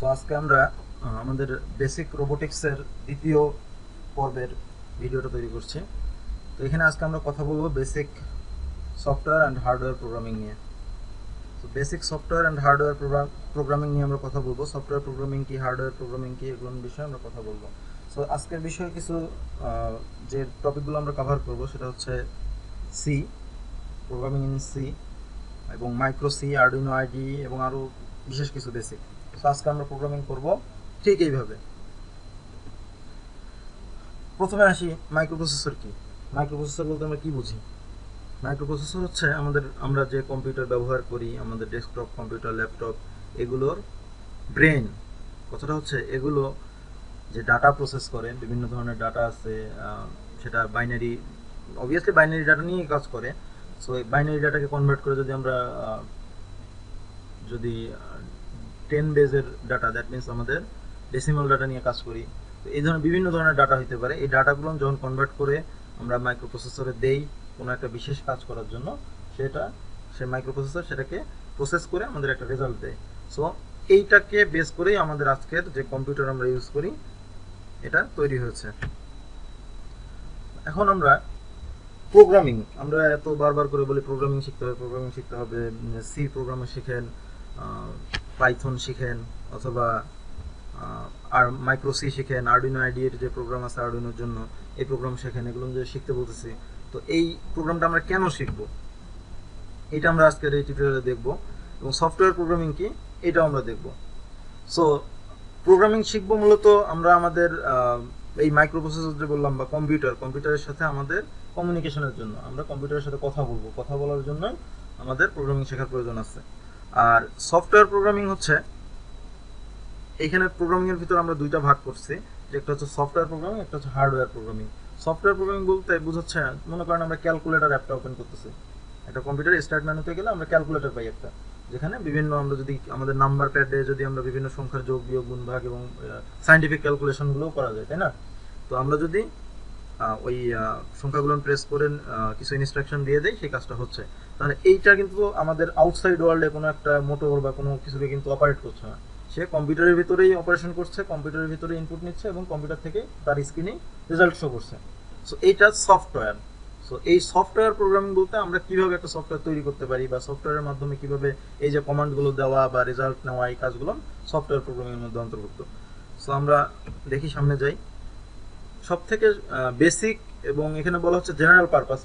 So আজকে আমরা আমাদের বেসিক রোবোটিক্সের দ্বিতীয় পর্বের ভিডিওটা তৈরি করছি। তো এখানে আজকে আমরা কথা বলবো basic software and hardware programming নিয়ে। তো basic software and hardware programming নিয়ে আমরা কথা বলবো। সফটওয়্যার প্রোগ্রামিং কি, হার্ডওয়্যার প্রোগ্রামিং কি, এগুলোর বিষয়ে আমরা কথা বলবো। সো আজকের বিষয়ে কিছু যে টপিকগুলো আমরা কভার করবো সেটা হচ্ছে সি, প্রোগ্রামিং ইন সি, এবং মাইক্রো সি, আরডুইনো আইডি, এবং আরও বিশেষ কিছু বেসিক। সো আজকে আমরা প্রোগ্রামিং করব ঠিক এইভাবে। প্রথমে আসি মাইক্রোপ্রসেসর কি। মাইক্রোপ্রসেসর বলতে আমরা কি বুঝি? মাইক্রোপ্রসেসর হচ্ছে আমরা যে কম্পিউটার ব্যবহার করি, আমাদের ডেস্কটপ কম্পিউটার, ল্যাপটপ, এগুলোর ব্রেন। কথাটা হচ্ছে এগুলো যে ডাটা প্রসেস করে, বিভিন্ন ধরনের ডাটা আছে, সেটা বাইনারি, অবভিয়াসলি বাইনারি ডাটা নিয়েই কাজ করে। সো এই বাইনারি ডাটাকে কনভার্ট করে যদি 10 বেজের ডাটা, দ্যাট মিনস আমাদের ডেসিমাল ডাটা নিয়ে কাজ করি, তো এই ধরনের বিভিন্ন ধরনের ডাটা হতে পারে। এই ডাটাগুলো যখন কনভার্ট করে আমরা মাইক্রোপ্রসেসরে দেই কোনো একটা বিশেষ কাজ করার জন্য, সে মাইক্রোপ্রসেসর সেটাকে প্রসেস করে আমাদের একটা রেজাল্ট দেয়। সো এইটাকে বেস করেই আমাদের আজকের যে কম্পিউটার আমরা ইউজ করি এটা তৈরি হয়েছে। এখন আমরা এত বারবার করে বলি প্রোগ্রামিং শিখতে হবে, সি প্রোগ্রামে শিখেন, পাইথন শিখেন, অথবা আর মাইক্রো সি শিখেন, আরডুইনো আইডি এর যে প্রোগ্রাম আছে আরডুইনোর জন্য, এই প্রোগ্রাম শিখেন। এগুলো যে শিখতে বলতেছি, তো এই প্রোগ্রামটা আমরা কেন শিখব এটা আমরা আজকের এই টিউটোরিয়ালে দেখব, এবং সফটওয়্যার প্রোগ্রামিং কি এটাও আমরা দেখব। সো প্রোগ্রামিং শিখবো মূলত আমরা আমাদের এই মাইক্রোপ্রসেসর যে বললাম বা কম্পিউটারের সাথে আমাদের কমিউনিকেশনের জন্য, আমরা কম্পিউটারের সাথে কথা বলার জন্য আমাদের প্রোগ্রামিং শেখার প্রয়োজন আছে। আর সফটওয়্যার প্রোগ্রামিং হচ্ছে, এইখানে প্রোগ্রামিং এর ভিতর আমরা দুইটা ভাগ করছি, যে একটা হচ্ছে সফটওয়্যার প্রোগ্রামিং, একটা হচ্ছে হার্ডওয়্যার প্রোগ্রামিং। সফটওয়্যার প্রোগ্রামিং বলতে বোঝাচ্ছে, মনে করেন আমরা ক্যালকুলেটর অ্যাপটা ওপেন করতেছি, একটা কম্পিউটারে স্টার্ট মেনুতে গেলে আমরা ক্যালকুলেটর পাই একটা, যেখানে আমরা যদি আমাদের নাম্বার প্যাডে যদি আমরা বিভিন্ন সংখ্যার যোগ, বিয়োগ, গুণ, ভাগ এবং সায়েন্টিফিক ক্যালকুলেশনগুলোও করা যায়, তাই না? তো আমরা যদি ওই সংখ্যাগুলো প্রেস করে কিছু ইনস্ট্রাকশন দিয়ে দেই, সেই কাজটা হচ্ছে। তাহলে এইটা কিন্তু আমাদের আউটসাইড ওয়ার্ল্ডে কোনো একটা মোটর বা কোনো কিছুকে কিন্তু অপারেট করছে না, সে কম্পিউটারের ভিতরেই অপারেশন করছে, কম্পিউটারের ভিতরে ইনপুট নিচ্ছে এবং কম্পিউটার থেকে তার স্ক্রিনে রেজাল্ট শো করছে। সো এইটা সফটওয়্যার। সো এই সফটওয়্যার প্রোগ্রামিং বলতে আমরা কিভাবে একটা সফটওয়্যার তৈরি করতে পারি, বা সফটওয়্যারের মাধ্যমে কিভাবে এই যে কমান্ডগুলো দেওয়া বা রেজাল্ট নেওয়া, এই কাজগুলো সফটওয়্যার প্রোগ্রামিং এর মধ্যে অন্তর্ভুক্ত। সো আমরা দেখি, সামনে যাই। সব থেকে বেসিক, এবং এখানে বলা হচ্ছে জেনারেল পারপাস,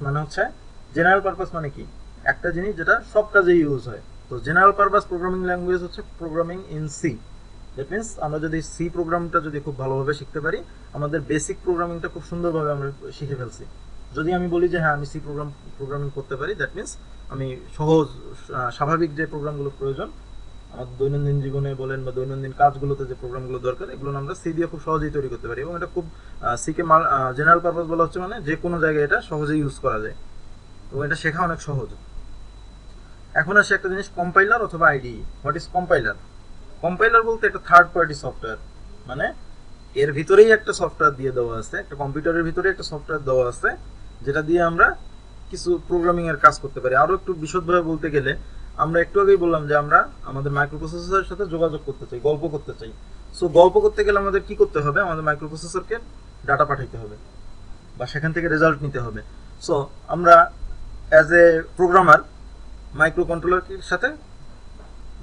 মানে কি? একটা জিনিস যেটা সব কাজে ইউজ হয়। তো জেনারেল পারপাস প্রোগ্রামিং ল্যাঙ্গুয়েজ হচ্ছে programming in C. That means আমরা যদি সি প্রোগ্রামটা যদি খুব ভালোভাবে শিখতে পারি, আমাদের বেসিক প্রোগ্রামিংটা খুব সুন্দরভাবে আমরা শিখে ফেলছি। যদি আমি বলি যে হ্যাঁ আমি সি প্রোগ্রামিং করতে পারি, দ্যাট মিনস আমি স্বাভাবিক যে প্রোগ্রামগুলো প্রয়োজন আমাদের দৈনন্দিন জীবনে বলেন বা দৈনন্দিন কাজগুলোতে যে প্রোগ্রামগুলো দরকার, এগুলো আমরা সি দিয়ে খুব সহজেই তৈরি করতে পারি। এবং এটা খুব সিকে জেনারেল পারপাস বলা হচ্ছে, মানে যে কোনো জায়গায় এটা সহজেই ইউজ করা যায়, এবং এটা শেখা অনেক সহজ। এখন আসে একটা জিনিস, কম্পাইলার অথবা ID. What is compiler? Compiler বলতে একটা থার্ড পার্টি সফটওয়্যার, মানে এর ভিতরেই একটা সফটওয়্যার দিয়ে দেওয়া আছে, একটা কম্পিউটারের ভিতরে একটা সফটওয়্যার দেওয়া আছে, যেটা দিয়ে আমরা কিছু প্রোগ্রামিং এর কাজ করতে পারি। আরো একটু বিশদভাবে বলতে গেলে, আমরা একটু আগেই বললাম যে আমরা আমাদের মাইক্রোপ্রসেসরের সাথে যোগাযোগ করতে চাই, গল্প করতে চাই। সো গল্প করতে গেলে আমাদের কি করতে হবে? আমাদের মাইক্রোপ্রসেসরকে ডাটা পাঠাইতে হবে বা সেখান থেকে রেজাল্ট নিতে হবে। সো আমরা অ্যাজ এ প্রোগ্রামার মাইক্রো কন্ট্রোলারের সাথে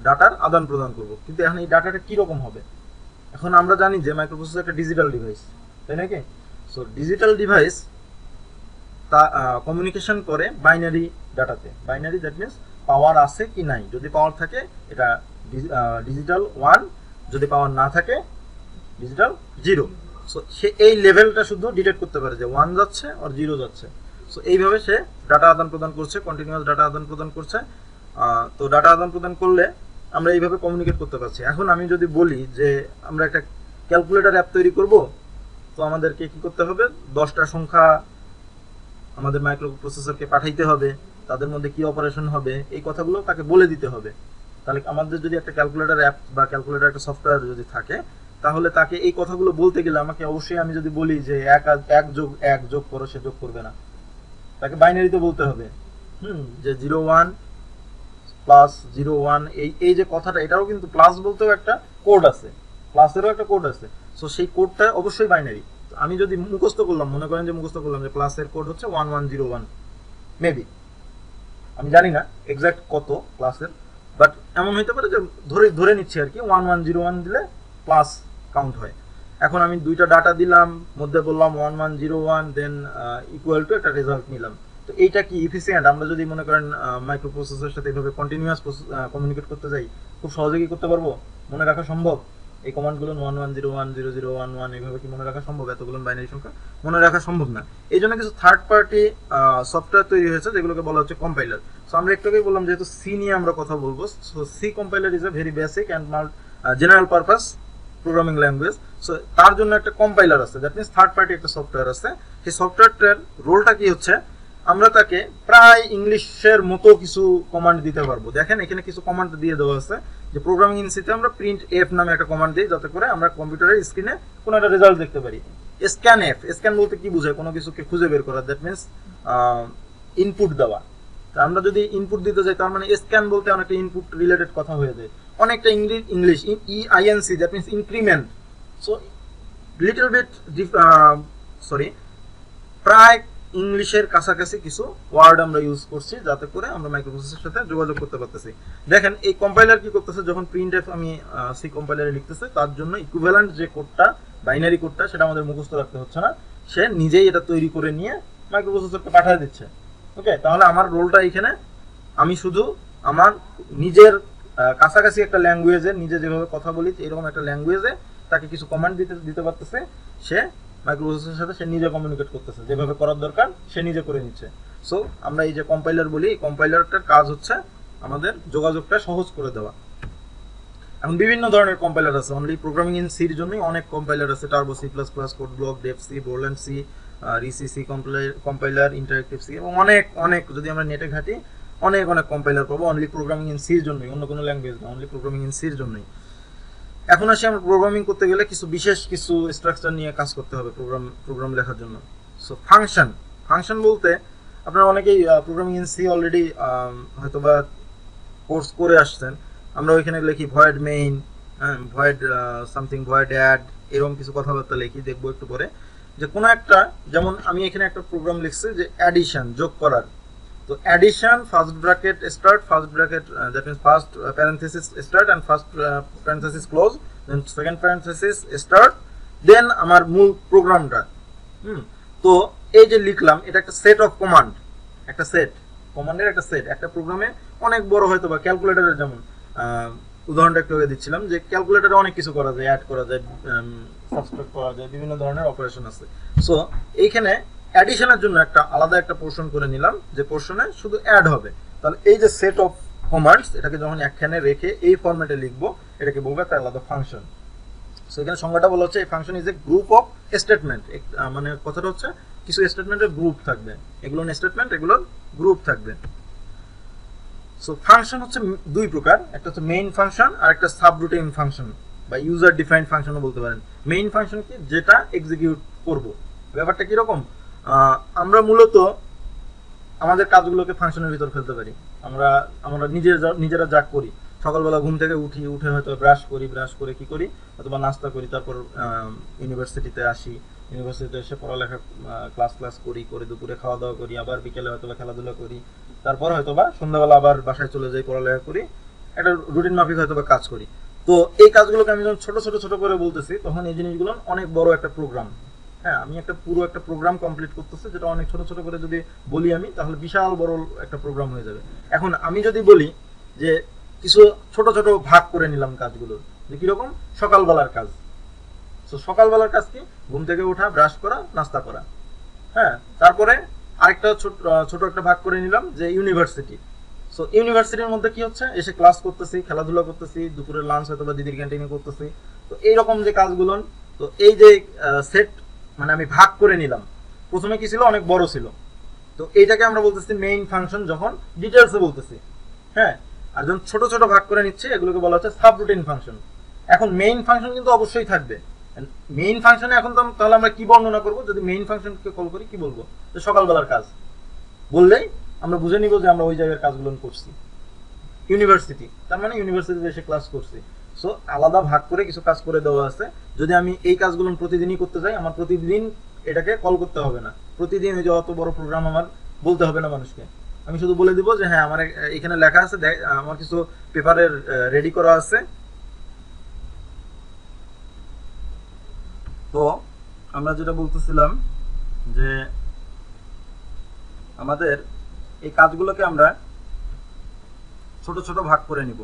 ডাটার আদান প্রদান করব, কিন্তু এখন এই ডাটাটা কিরকম হবে? এখন আমরা জানি যে মাইক্রোপ্রসেসর একটা ডিজিটাল ডিভাইস, তাই নাকি? সো ডিজিটাল ডিভাইস তা কমিউনিকেশন করে বাইনারি ডাটাতে। বাইনারি দ্যাট মিনস পাওয়ার আছে কি নাই। যদি পাওয়ার থাকে এটা ডিজিটাল 1, যদি পাওয়ার না থাকে ডিজিটাল 0। সো সে এই লেভেলটা শুধু ডিটেক্ট করতে পারে যে 1 যাচ্ছে আর 0 যাচ্ছে। সো এইভাবে সে ডাটা আদান প্রদান করছে, কন্টিনিউয়াস ডাটা আদান প্রদান করছে। তো ডাটা আদান প্রদান করলে আমরা এইভাবে কমিউনিকেট করতে পারছি। এখন আমি যদি বলি যে আমরা একটা ক্যালকুলেটর অ্যাপ তৈরি করব, তো আমাদেরকে কি করতে হবে? 10টা সংখ্যা আমাদের মাইক্রোপ্রসেসরকে পাঠাইতে হবে, তাদের মধ্যে কি অপারেশন হবে এই কথাগুলো তাকে বলে দিতে হবে। তাহলে আমাদের যদি একটা ক্যালকুলেটর অ্যাপ বা ক্যালকুলেটর একটা সফটওয়্যার যদি থাকে, তাহলে তাকে এই কথাগুলো বলতে গেলে আমাকে অবশ্যই, আমি যদি বলি যে 1 যোগ 1 যোগ করো, সে যোগ করবে না, তাকে বাইনারিতে বলতে হবে। যে 01 প্লাস 01, এই যে কথাটা, এটাও কিন্তু প্লাস বলতেও একটা কোড আছে, ক্লাসেরও একটা কোড আছে, সো সেই কোডটা অবশ্যই বাইনারি। আমি যদি মুখস্থ করলাম, মনে করেন যে মুখস্থ করলাম যে ক্লাসের কোড হচ্ছে 1101, মেবি আমি জানি না এক্সাক্ট কত ক্লাসের, বাট এমন হইতে পারে যে ধরে নিচ্ছি আর কি 1101 দিলে ক্লাস কাউন্ট হয়। এখন আমি দুইটা ডাটা দিলাম, মধ্যে বললাম 1101, দেন ইকুয়াল টু একটা রেজাল্ট নিলাম। তো এইটা কি ইফিসিয়েন্ট? আমরা যদি মনে করেন মাইক্রো প্রসেসরের সাথে এইভাবে কন্টিনিউয়াস কমিউনিকেট করতে যাই, খুব সহজে কি করতে পারবো? মনে রাখা সম্ভব? এই কমান্ডগুলো 1101, 0011 এইভাবে কি মনে রাখা সম্ভব? এতগুলো বাইনারি সংখ্যা মনে রাখা সম্ভব না। এই জন্য কিছু থার্ড পার্টি সফটওয়্যার তৈরি হয়েছে যেগুলোকে বলা হচ্ছে কম্পাইলার। সো আমরা একটু আগেই বললাম যেহেতু সি নিয়ে আমরা কথা বলবো, so C compiler is a very basic and general purpose programming language. So তার জন্য একটা কম্পাইলার আছে, দ্যাট মিনস থার্ড পার্টি একটা সফটওয়্যার আছে। সেই সফটওয়্যারটার রোলটা কি হচ্ছে, আমরা তাকে প্রায় ইংলিশের মতো কিছু কমান্ড দিতে পারবো। দেখেন এখানে কিছু কমান্ড দিয়ে দেওয়া আছে যে প্রোগ্রামিং ইন সিতে আমরা প্রিন্ট এফ নামে একটা কমান্ড দিই, যাতে করে আমরা কম্পিউটারের স্ক্রিনে কোনো একটা রেজাল্ট দেখতে পারি। স্ক্যান এফ, স্ক্যান বলতে কি বোঝায়? কোনো কিছুকে খুঁজে বের করা, দ্যাট মিনস ইনপুট দেওয়া। আমরা যদি ইনপুট দিতে যাই, তার মানে স্ক্যান বলতে অনেকটা ইনপুট রিলেটেড কথা হয়ে যায়, অনেকটা English INC, that means increment. So little bit প্রায় ইংলিশের কাছাকাছি কিছু ওয়ার্ড আমরা ইউজ করছি, যাতে করে আমরা মাইক্রোপ্রসেসরের সাথে যোগাযোগ করতে পারতেছি। দেখেন এই কম্পাইলার কি করতেছে, যখন প্রিন্টএফ আমি সি কম্পাইলারে লিখতেছে, তার জন্য ইকুইভ্যালেন্ট যে কোডটা, বাইনারি কোডটা, সেটা আমাদের মুখস্থ রাখতে হচ্ছে না, সে নিজেই এটা তৈরি করে নিয়ে মাইক্রোপ্রসেসরকে পাঠিয়ে দিচ্ছে। ওকে, তাহলে আমার রোলটা এখানে, আমি শুধু আমার নিজের কাছাকাছি একটা ল্যাঙ্গুয়েজে, নিজে যেভাবে কথা বলি এরকম একটা ল্যাঙ্গুয়েজে তাকে কিছু কমান্ড দিতে পারতেছে, সে মাইক্রোপ্রসেসরের সাথে সে নিজে কমিউনিকেট করতেছে, যেভাবে করার দরকার সে নিজে করে নিচ্ছে। সো আমরা এই যে কম্পাইলার বলি, এই কম্পাইলারটার কাজ হচ্ছে আমাদের যোগাযোগটা সহজ করে দেওয়া। এখন বিভিন্ন ধরনের কম্পাইলার আছে, অনলি প্রোগ্রামিং ইন সির জন্যই অনেক কম্পাইলার আছে, Turbo C plus plus, Code Block, Dev C, Borland C, রিসিসি কম্পাইলার, ইন্টারেক্টিভ সি, এবং অনেক যদি আমরা নেটে ঘাঁটি অনেক কম্পাইলার পাবো অনলি প্রোগ্রামিং ইন সির জন্যই, অন্য কোনো ল্যাঙ্গুয়েজ না, অনলি প্রোগ্রামিং ইন সির জন্যই। এখন আসি আমরা প্রোগ্রামিং করতে গেলে বিশেষ কিছু স্ট্রাকচার নিয়ে কাজ করতে হবে প্রোগ্রাম লেখার জন্য। সো ফাংশন বলতে আপনারা অনেকেই প্রোগ্রামিং ইন সি অলরেডি হয়তোবা কোর্স করে আসছেন। আমরা ওইখানে লিখি void main, void something, void add, এরকম কিছু কথাবার্তা লিখি, দেখবো একটু পরে। যে কোনো একটা, যেমন আমি এখানে একটা প্রোগ্রাম লিখছি যে অ্যাডিশন, যোগ করার। তো addition, first bracket start, first bracket that means first parenthesis start and first parenthesis close, then second parenthesis start, then আমার মূল প্রোগ্রামটা। তো এই যে লিখলাম, এটা একটা সেট অফ কমান্ড, একটা সেট কমান্ডের একটা সেট। একটা প্রোগ্রামে অনেক বড় হয়তো বা ক্যালকুলেটরের, যেমন উদাহরণটা একটু আগে দিচ্ছিলাম যে ক্যালকুলেটরে অনেক কিছু করা যায়, অ্যাড করা যায়, সাবস্ট্রাক্ট করা যায়, বিভিন্ন ধরনের অপারেশন আছে। সো এইখানে অ্যাডিশনের জন্য একটা আলাদা একটা পোর্শন করে নিলাম, যে পোর্শনে শুধু অ্যাড হবে। তাহলে এই যে সেট অফ কমান্ডস, এটাকে যখন একখানে রেখে এই ফরম্যাটে লিখবো, এটাকে বলবো একটা আলাদা ফাংশন। সো এখানে সংজ্ঞাটা বলা হচ্ছে এই function is a group of statement. মানে কথাটা হচ্ছে কিছু স্টেটমেন্টের গ্রুপ থাকবে, এগুলো স্টেটমেন্ট, এগুলোর গ্রুপ থাকবে। সো ফাংশন হচ্ছে দুই প্রকার, একটা হচ্ছে মেইন ফাংশন আর একটা সাবরুটিন ফাংশন বা ইউজার ডিফাইন্ড ফাংশনও বলতে পারেন। মেইন ফাংশন কি, যেটা এক্সিকিউট করব। ব্যাপারটা কিরকম, আমরা মূলত আমাদের কাজগুলোকে ফাংশনের ভিতর ফেলতে পারি। আমরা নিজেরা যা করি, সকালবেলা ঘুম থেকে উঠে হয়তো ব্রাশ করে কি করি, অথবা নাস্তা করি, তারপর ইউনিভার্সিটিতে আসি, ইউনিভার্সিটিতে এসে পড়ালেখা ক্লাস করি, দুপুরে খাওয়া দাওয়া করি, আবার বিকেলে হয়তোবা খেলাধুলা করি, তারপর হয়তোবা সন্ধ্যাবেলা আবার বাসায় চলে যাই, পড়ালেখা করি, একটা রুটিন মাফিক হয়তোবা কাজ করি। তো এই কাজগুলোকে আমি যখন ছোট করে বলতেছি, তখন এই জিনিসগুলো অনেক বড় একটা প্রোগ্রাম। হ্যাঁ, আমি পুরো একটা প্রোগ্রাম কমপ্লিট করতেছি, যেটা অনেক ছোট করে যদি বলি আমি, তাহলে বিশাল বড় একটা প্রোগ্রাম হয়ে যাবে। এখন আমি যদি বলি যে কিছু ছোট ভাগ করে নিলাম কাজগুলো, যে কিরকম, সকালবেলার কাজ। তো সকালবেলার কাজ কি, ঘুম থেকে ওঠা, ব্রাশ করা, নাস্তা করা। হ্যাঁ, তারপরে আরেকটা ছোট একটা ভাগ করে নিলাম যে ইউনিভার্সিটি। সো ইউনিভার্সিটির মধ্যে কি হচ্ছে, এসে ক্লাস করতেছি, খেলাধুলা করতেছি, দুপুরের লাঞ্চ হয়তো বা দিদির ক্যান্টিনে করতেছি। তো এইরকম যে কাজগুলো, তো এই যে সেট, মানে আমি ভাগ করে নিলাম, প্রথমে কি ছিল, অনেক বড় ছিল। তো এইটাকে আমরা বলতেছি মেইন ফাংশন, যখন ডিটেলসে বলতেছি। হ্যাঁ, আর যখন ছোট ভাগ করে নিচ্ছি, এগুলোকে বলা হচ্ছে সাবরুটিন ফাংশন। এখন মেইন ফাংশন কিন্তু অবশ্যই থাকবে। মেইন ফাংশনে এখন তাহলে আমরা কি বর্ণনা করব, যদি মেইন ফাংশনকে কল করি, কি বলবো, যে সকালবেলার কাজ বললেই আমরা বুঝে নিব যে আমরা ওই জায়গার কাজগুলো করছি। ইউনিভার্সিটি, তার মানে ইউনিভার্সিটিতে এসে ক্লাস করছি। সো আলাদা ভাগ করে কিছু কাজ করে দেওয়া আছে। যদি আমি এই কাজগুলো প্রতিদিনই করতে চাই, আমার প্রতিদিন এটাকে কল করতে হবে না, প্রতিদিন ওই যে অত বড় প্রোগ্রাম আমার বলতে হবে না মানুষকে। আমি শুধু বলে দিব যে হ্যাঁ আমার এখানে লেখা আছে, আমার কিছু পেপারের রেডি করা আছে। তো আমরা যেটা বলতেছিলাম যে আমাদের এই কাজগুলোকে আমরা ছোট ছোট ভাগ করে নিব।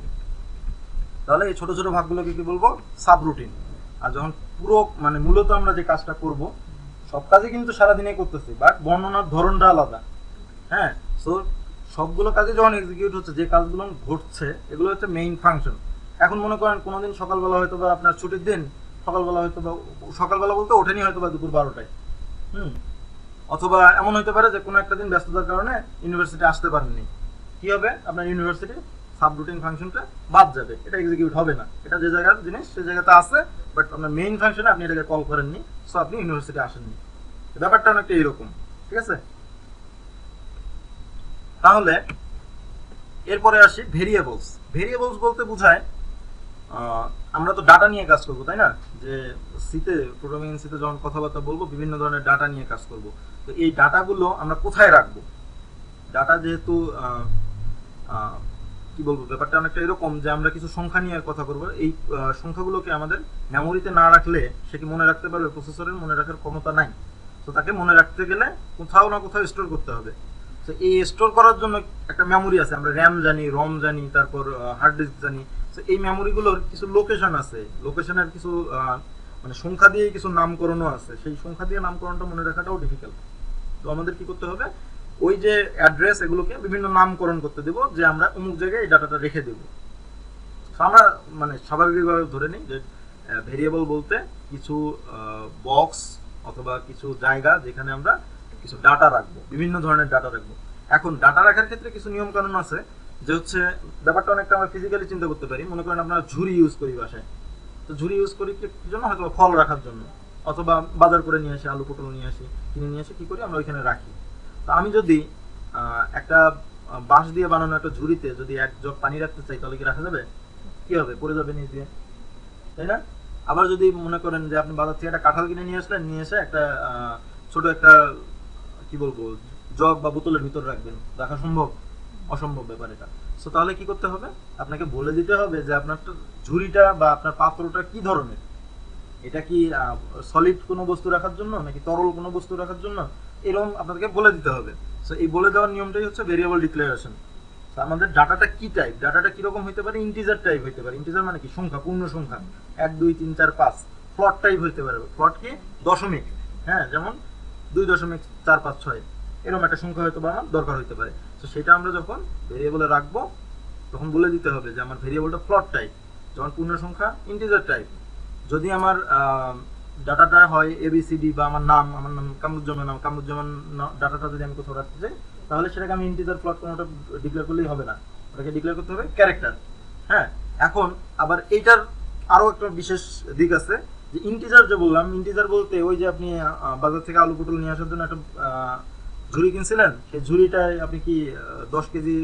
তাহলে এই ছোট ছোট ভাগগুলোকে কি বলবো? Sub routine. আর যখন পুরো মানে মূলত আমরা যে কাজটা করব, সব কাজই কিন্তু সারাদিনে করতেছি, বাট বর্ণনার ধরনটা আলাদা। হ্যাঁ, সো সবগুলো কাজে যখন এক্সিকিউট হচ্ছে, যে কাজগুলো ঘটছে, এগুলো হচ্ছে মেইন ফাংশন। এখন মনে করেন কোনোদিন সকালবেলা হয়তো বা আপনার ছুটির দিন, সকালবেলা হয়তো বা, সকালবেলা বলতে ওঠেনি হয়তো বা দুপুর 12টায়, অথবা এমন হতে পারে যে কোনো একটা দিন ব্যস্ততার কারণে ইউনিভার্সিটি আসতে পারেননি। কি হবে? আপনার ইউনিভার্সিটি সাবরুটিন ফাংশনটা বাদ যাবে, এটা এক্সিকিউট হবে না। এটা যে জায়গার জিনিস সে জায়গাতে আছে, বাট আপনার মেইন ফাংশনে আপনি এটাকে কল করেননি, সো আপনি ইউনিভার্সিটি আসেননি। ব্যাপারটা অনেকটা এরকম, ঠিক আছে? তাহলে এরপরে আসি ভেরিয়েবলস। ভেরিয়েবলস বলতে বোঝায় আমরা তো ডাটা নিয়ে কাজ করবো, তাই না? যে সিতে, প্রোগ্রামিং সিতে যখন কথাবার্তা বলবো, বিভিন্ন ধরনের ডাটা নিয়ে কাজ করব। তো এই ডাটাগুলো আমরা কোথায় রাখবো? ডাটা যেহেতু কি বলবো, ব্যাপারটা অনেকটা এরকম যে আমরা কিছু সংখ্যা নিয়ে কথা করবো। এই সংখ্যাগুলোকে আমাদের মেমোরিতে না রাখলে সে কি মনে রাখতে পারবে? প্রসেসরের মনে রাখার ক্ষমতা নাই। তো তাকে মনে রাখতে গেলে কোথাও না কোথাও স্টোর করতে হবে। তো এই স্টোর করার জন্য একটা মেমোরি আছে, আমরা র্যাম জানি, রম জানি, তারপর হার্ড ডিস্ক জানি। তো এই মেমোরিগুলোর কিছু লোকেশন আছে, লোকেশনের কিছু মানে সংখ্যা দিয়ে কিছু নামকরণও আছে। সেই সংখ্যা দিয়ে নামকরণটা মনে রাখাটাও ডিফিকাল্ট। তো আমাদের কি করতে হবে? ওই যে অ্যাড্রেস, এগুলোকে বিভিন্ন নামকরণ করতে দেব, যে আমরা অমুক জায়গায় এই ডাটাটা রেখে দেব। আমরা মানে স্বাভাবিকভাবে ধরে নিই যে ভেরিয়েবল বলতে কিছু বক্স অথবা কিছু জায়গা যেখানে আমরা কিছু ডাটা রাখবো, বিভিন্ন ধরনের ডাটা রাখবো। এখন ডাটা রাখার ক্ষেত্রে কিছু নিয়ম কানুন আছে, যে হচ্ছে ব্যাপারটা অনেকটা আমরা ফিজিক্যালি চিন্তা করতে পারি। মনে করেন আমরা ঝুড়ি ইউজ করি বাসায়, তো ঝুড়ি ইউজ করি কি জন্য? হয়তো ফল রাখার জন্য, অথবা বাজার করে নিয়ে আসি, আলু পটল নিয়ে আসি, কিনে নিয়ে আসি, কি করি আমরা ওইখানে রাখি। তো আমি যদি একটা বাঁশ দিয়ে বানানো একটা ঝুড়িতে যদি এক জগ পানি রাখতে চাই, তাহলে কি রাখা যাবে? কি হবে? পড়ে যাবে নিচ দিয়ে, তাই না? আবার যদি মনে করেন যে আপনি বাজার থেকে একটা কাঁঠাল কিনে নিয়ে আসলেন, নিয়ে এসে একটা ছোট একটা কি বলবো জগ বা বোতলের ভিতর রাখবেন, রাখা সম্ভব? অসম্ভব ব্যাপার এটা। সো তাহলে কি করতে হবে? আপনাকে বলে দিতে হবে যে আপনার ঝুড়িটা বা আপনার পাত্রটা কি ধরনের। এটা কি সলিড কোনো বস্তু রাখার জন্য, নাকি তরল কোনো বস্তু রাখার জন্য, এরকম আপনাদেরকে বলে দিতে হবে। সো এই বলে দেওয়ার নিয়মটাই হচ্ছে ভেরিয়েবল ডিক্লারেশন। আমাদের ডাটাটা কি টাইপ, ডাটাটা কিরকম হইতে পারে? ইন্টিজার টাইপ হইতে পারে। ইন্টিজার মানে কি? সংখ্যা, পূর্ণ সংখ্যা, 1 2 3 4 5। ফ্লট টাইপ হইতে পারে। ফ্লট কি? দশমিক। হ্যাঁ, যেমন 2.456 এরকম একটা সংখ্যা হয়তো বা আমার দরকার হইতে পারে। তো সেটা আমরা যখন ভেরিয়েবলে রাখবো, তখন বলে দিতে হবে যে আমার ভেরিয়েবলটা ফ্লট টাইপ, যখন পূর্ণ সংখ্যা ইন্টিজার টাইপ। যদি আমার ডাটাটা হয় এবিসিডি বা আমার নাম কামরুজ্জামান ডাটাটা যদি আমি কোথাও রাখতে চাই, তাহলে সেটাকে আমি ইন্টিজার ফ্লট কোনোটা ডিক্লেয়ার করলেই হবে না, ওটাকে ডিক্লেয়ার করতে হবে ক্যারেক্টার। হ্যাঁ, এখন আবার এইটার আরো একটা বিশেষ দিক আছে, যে ইন্টিজার যে বললাম, ইন্টিজার বলতে ওই যে আপনি বাজার থেকে আলু পটল নিয়ে আসার জন্য একটা ঝুড়ি কিনছিলেন, সেই ঝুড়িটায় আপনি কি 10 কেজি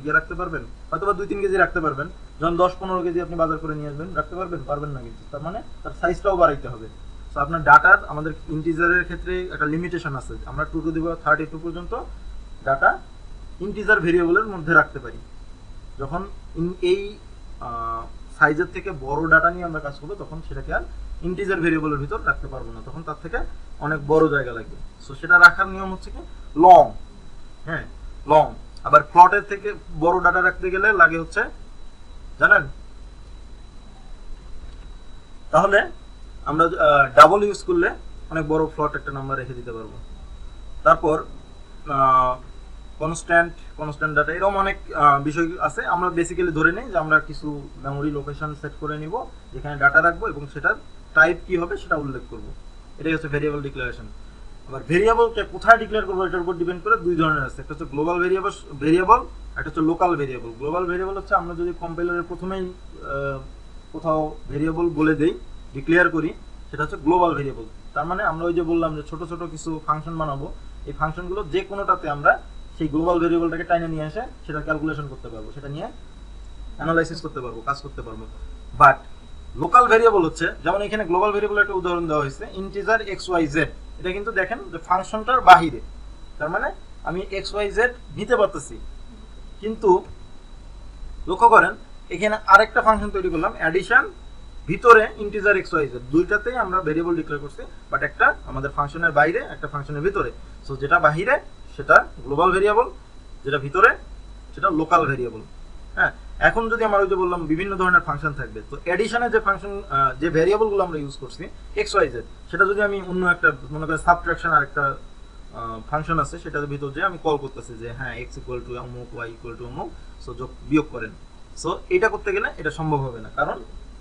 ইয়ে রাখতে পারবেন? হয়তো বা 2 3 কেজি রাখতে পারবেন। যখন 10 15 কেজি আপনি বাজার করে নিয়ে আসবেন, রাখতে পারবেন? পারবেন না কিন্তু। তার মানে তার সাইজটাও বাড়াইতে হবে। তো আপনার ডাটার, আমাদের ইন্টিজারের ক্ষেত্রে একটা লিমিটেশন আছে, আমরা 2 টু দি পাওয়ার 32 পর্যন্ত ডাটা ইন্টিজার ভেরিয়েবলের মধ্যে রাখতে পারি। যখন এই সাইজের থেকে বড় ডাটা নিয়ে আমরা কাজ করবো, তখন সেটাকে আর ইন্টিজার ভেরিয়েবলের ভিতর রাখতে পারবো না, তখন তার থেকে অনেক বড় জায়গা লাগবে। সো সেটা রাখার নিয়ম হচ্ছে কি লং। হ্যাঁ, লং। আবার ফ্লটের থেকে বড় ডাটা রাখতে গেলে লাগে হচ্ছে, জানেন? তাহলে আমরা ডাবল ইউজ করলে অনেক বড় ফ্লট একটা নাম্বার রেখে দিতে পারবো। তারপর কনস্ট্যান্ট ডাটা, এরকম অনেক বিষয় আছে। আমরা বেসিক্যালি ধরে নিই যে আমরা কিছু মেমোরি লোকেশন সেট করে নিব, যেখানে ডাটা রাখবো, এবং সেটার টাইপ কি হবে সেটা উল্লেখ করব। এটাই হচ্ছে ভেরিয়েবল ডিক্লারেশন। আবার ভেরিয়েবলকে কোথায় ডিক্লেয়ার করবো এটার উপর ডিপেন্ড করে দুই ধরনের আছে। একটা হচ্ছে গ্লোবাল ভেরিয়েবল, একটা হচ্ছে লোকাল ভেরিয়েবল। গ্লোবাল ভেরিয়েবল হচ্ছে আমরা যদি কম্পাইলারের প্রথমেই কোথাও ভেরিয়েবল বলে দেই, ডিক্লেয়ার করি, সেটা হচ্ছে গ্লোবাল ভেরিয়েবল। তার মানে আমরা ওই যে বললাম যে ছোট ছোট কিছু ফাংশন বানাবো, এই ফাংশনগুলো যে কোনোটাতে আমরা সেই গ্লোবাল ভেরিয়েবলটাকে টাইনে নিয়ে এসে সেটা ক্যালকুলেশন করতে পারবো, সেটা নিয়ে অ্যানালাইসিস করতে পারবো, কাজ করতে পারবো। বাট লোকাল ভেরিয়েবল হচ্ছে, যেমন এখানে গ্লোবাল ভেরিয়েবল একটা উদাহরণ দেওয়া হয়েছে ইন্টিজার এক্স ওয়াই জেড, এটা কিন্তু দেখেন যে ফাংশনটার বাহিরে, তার মানে আমি এক্স ওয়াই জেড নিতে পারতেছি, কিন্তু লক্ষ্য করেন এখানে আরেকটা ফাংশন তৈরি করলাম অ্যাডিশন, ভিতরে ইন্টিজার এক্স ওয়াই জেড, দুইটাতেই আমরা ভেরিয়েবল ডিক্লেয়ার করছি, বাট একটা আমাদের ফাংশনের বাইরে, একটা ফাংশনের ভিতরে। সো যেটা বাহিরে সেটা গ্লোবাল ভেরিয়েবল, যেটা ভিতরে সেটা লোকাল ভেরিয়েবল। হ্যাঁ, এখন যদি আমরা ওই যে বললাম বিভিন্ন ধরনের ফাংশন থাকবে, তো এডিশনের যে ফাংশন, যে ভেরিয়েবলগুলো আমরা ইউজ করছি এক্স ওয়াই জেড, সেটা যদি আমি অন্য একটা মনে করেন সাবট্রাকশন আর একটা ফাংশন আছে সেটার ভিতর যে আমি কল করতেছি যে হ্যাঁ এক্স ইকুয়াল টু অমুক, ওয়াই ইকুয়াল টু অমুক, সো যোগ বিয়োগ করেন, সো এটা করতে গেলে এটা সম্ভব হবে না, কারণ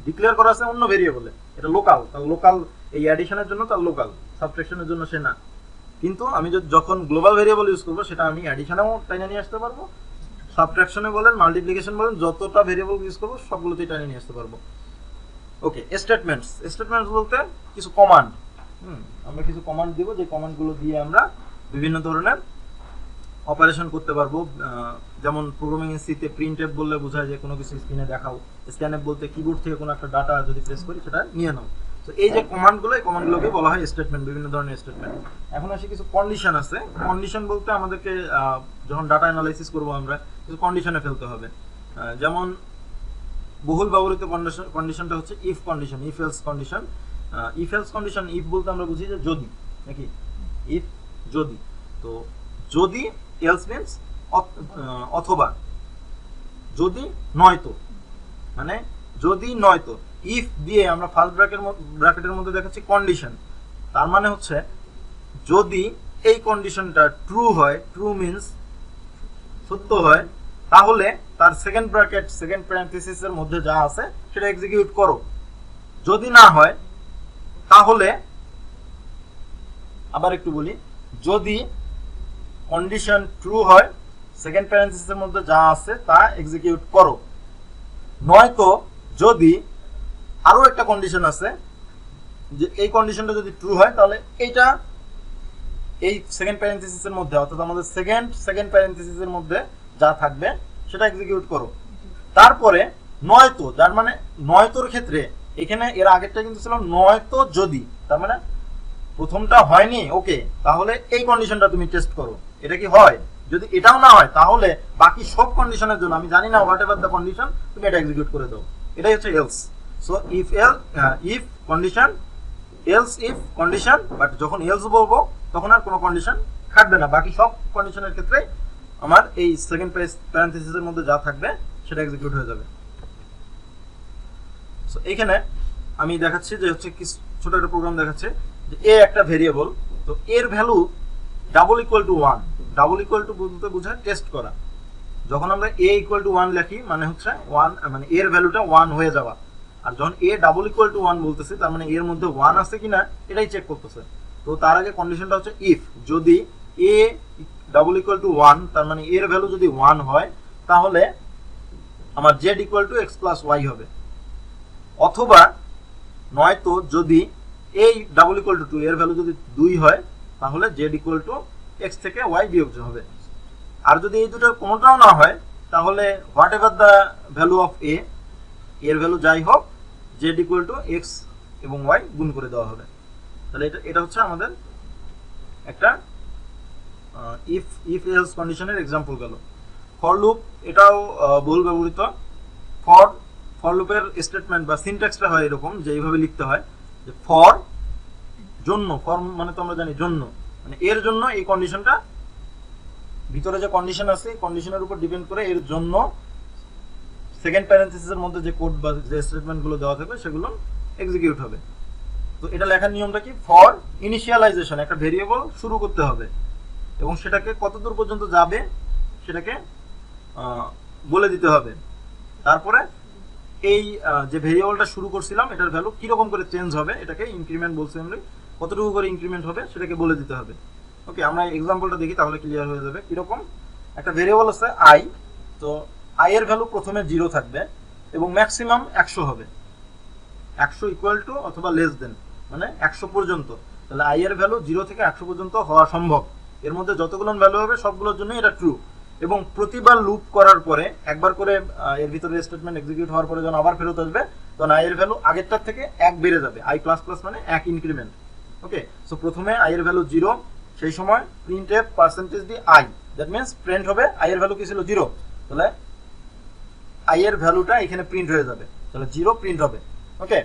ডিক্লেয়ার করা আছে অন্য ভেরিয়েবলে, এটা লোকাল, তার লোকাল এই অ্যাডিশনের জন্য তার লোকাল, সাবট্রাকশনের জন্য সে না। কিন্তু আমি যখন গ্লোবাল ভেরিয়েবল ইউজ করবো সেটা আমি অ্যাডিশনেও টাইনে নিয়ে আসতে পারবো, সাবট্রাকশনে বলেন, মাল্টিপ্লিকেশন বলেন, যতটা ভেরিয়েবল ইউজ করবো সবগুলোতেই টাইনে নিয়ে আসতে পারবো। ওকে, স্টেটমেন্টস। স্টেটমেন্টস বলতে কিছু কমান্ড, আমরা কিছু কমান্ড দিব, যে কমান্ডগুলো দিয়ে আমরা বিভিন্ন ধরনের অপারেশন করতে পারবো। যেমন প্রোগ্রামিং সিতে প্রিন্টএফ বললে বোঝায় যে কোনো কিছু স্ক্রিনে দেখাও, স্ক্যানএফ বলতে কিবোর্ড থেকে কোনো একটা ডাটা যদি প্রেস করি সেটা নিয়ে নাও। তো এই যে কমান্ডগুলো, এই কমান্ডগুলোকে বলা হয় স্টেটমেন্ট, বিভিন্ন ধরনের স্টেটমেন্ট। এখন আসে কিছু কন্ডিশন আছে। কন্ডিশন বলতে আমাদেরকে যখন ডাটা অ্যানালাইসিস করবো আমরা কিছু কন্ডিশনে ফেলতে হবে। যেমন বহুল ব্যবহৃত কন্ডিশনটা হচ্ছে if condition, if else condition. If else condition, if বলতে আমরা বুঝি যে যদি, নাকি ইফ যদি, তো যদি এলস মিন্স অথবা, যদি নয়তো, মানে যদি নয়তো, ইফ দিয়ে আমরা ফার্স্ট ব্র্যাকেটের মধ্যে দেখাচ্ছি কন্ডিশন, তার মানে হচ্ছে যদি এই কন্ডিশনটা ট্রু হয়, ট্রু মিন্স সত্য হয়, তাহলে তার সেকেন্ড ব্র্যাকেট, সেকেন্ড প্যারেনথেসিসের মধ্যে যা আছে সেটা এক্সিকিউট করো। যদি না হয় তাহলে, আবার একটু বলি, যদি কন্ডিশন ট্রু হয়, সেকেন্ড প্যারেনথেসিসের মধ্যে যা আছে তা এক্সিকিউট করো। নয়তো যদি আরো একটা কন্ডিশন আছে, যে এই কন্ডিশনটা যদি ট্রু হয় তাহলে এইটা এই সেকেন্ড প্যারেনথেসিসের মধ্যে, অর্থাৎ আমাদের সেকেন্ড প্যারেনথেসিসের মধ্যে যা থাকবে সেটা এক্সিকিউট করো। তারপরে নয়তো, যার মানে নয়তোর ক্ষেত্রে এখানে এর আগেরটা কিন্তু ছিল নয়তো যদি, তার মানে প্রথমটা হয়নি, ওকে, তাহলে এই কন্ডিশনটা তুমি টেস্ট করো, এটা কি হয়। যদি এটাও না হয় তাহলে বাকি সব কন্ডিশনের জন্য, আমি জানি না হোয়াট এভার দ্য কন্ডিশন, তুমি এটা এক্সিকিউট করে দাও। এটাই হচ্ছে else. So if condition, else if condition, but যখন এলস বলবো তখন আর কোনো কন্ডিশন খাটবে না, বাকি সব কন্ডিশনের ক্ষেত্রে আমার এই সেকেন্ড প্যারেনথেসিসের মধ্যে যা থাকবে সেটা এক্সিকিউট হয়ে যাবে। সো এখানে আমি দেখাচ্ছি যে হচ্ছে কি ছোট একটা প্রোগ্রাম দেখাচ্ছে যে এ একটা ভেরিয়েবল, তো এর value double equal two 1, double equal two বলতে বোঝায় টেস্ট করা। যখন আমরা এ ইকুয়াল টু 1 লিখি মানে হচ্ছে 1, মানে এর ভ্যালুটা 1 হয়ে যাওয়া, আর যখন এ ডাবল ইকুয়াল টু 1 বলতেছে তার মানে এর মধ্যে 1 আছে কিনা এটাই চেক করতেছে। তো তার আগে কন্ডিশনটা হচ্ছে ইফ, যদি এ ডাবল ইকুয়াল টু 1, তার মানে এর ভ্যালু যদি 1 হয় তাহলে আমার Z equal to X plus Y হবে। অথবা নয়তো যদি এই ডাবল ইকুয়াল টু 2 এর ভ্যালু যদি 2 হয় তাহলে জেড ইকুয়াল টু এক্স থেকে ওয়াই বিয়োগ হবে। আর যদি এই দুটোর কোনোটাও না হয় তাহলে whatever the value of a, এর ভ্যালু যাই হোক, জেড ইকুয়াল টু এক্স এবং ওয়াই গুণ করে দেওয়া হবে। তাহলে এটা হচ্ছে আমাদের একটা ইফ এলস কন্ডিশনের এক্সাম্পল গেল। ফর লুপ, এটাও বহুল ব্যবহৃত। ফর লুপের স্টেটমেন্ট বা সিনট্যাক্সটা হয় এরকম যে এইভাবে লিখতে হয় যে ফর জন্য, ফর মানে তো আমরা জানি জন্য, মানে এর জন্য এই কন্ডিশনটা, ভিতরে যে কন্ডিশন আছে কন্ডিশনের উপর ডিপেন্ড করে এর জন্য সেকেন্ড প্যারেনথেসিসের মধ্যে যে কোড বা যে স্টেটমেন্টগুলো দেওয়া থাকবে সেগুলো এক্সিকিউট হবে। তো এটা লেখার নিয়মটা কি, ফর ইনিশিয়ালাইজেশন, একটা ভেরিয়েবল শুরু করতে হবে এবং সেটাকে কতদূর পর্যন্ত যাবে সেটাকে বলে দিতে হবে। তারপরে এই যে ভেরিয়েবলটা শুরু করছিলাম এটার ভ্যালু কিরকম করে চেঞ্জ হবে, এটাকে ইনক্রিমেন্ট বলছি আমরা, কতটুকু করে ইনক্রিমেন্ট হবে সেটাকে বলে দিতে হবে। ওকে, আমরা এক্সাম্পলটা দেখি তাহলে ক্লিয়ার হয়ে যাবে। কিরকম, একটা ভেরিয়েবল আছে আই, তো আই এর ভ্যালু প্রথমে 0 থাকবে এবং ম্যাক্সিমাম 100 হবে, 100 ইকুয়াল টু অথবা লেস দেন, মানে 100 পর্যন্ত। তাহলে আই এর ভ্যালু 0 থেকে 100 পর্যন্ত হওয়া সম্ভব, এর মধ্যে যতগুলো ভ্যালু হবে সবগুলোর জন্য এটা ট্রু। এবং প্রতিবার লুপ করার পরে একবার করে এর ভিতরে স্টেটমেন্ট এক্সিকিউট হওয়ার পরে যখন আবার ফেরত আসবে তখন i এর ভ্যালু আগেরটার থেকে 1 বেড়ে যাবে। i প্লাস প্লাস মানে 1 ইনক্রিমেন্ট। ওকে, সো প্রথমে i এর ভ্যালু 0, সেই সময় printf percentage the i, that means print হবে i এর ভ্যালু কি ছিল 0, তাহলে i এর ভ্যালুটা এখানে প্রিন্ট হয়ে যাবে, তাহলে 0 প্রিন্ট হবে। ওকে,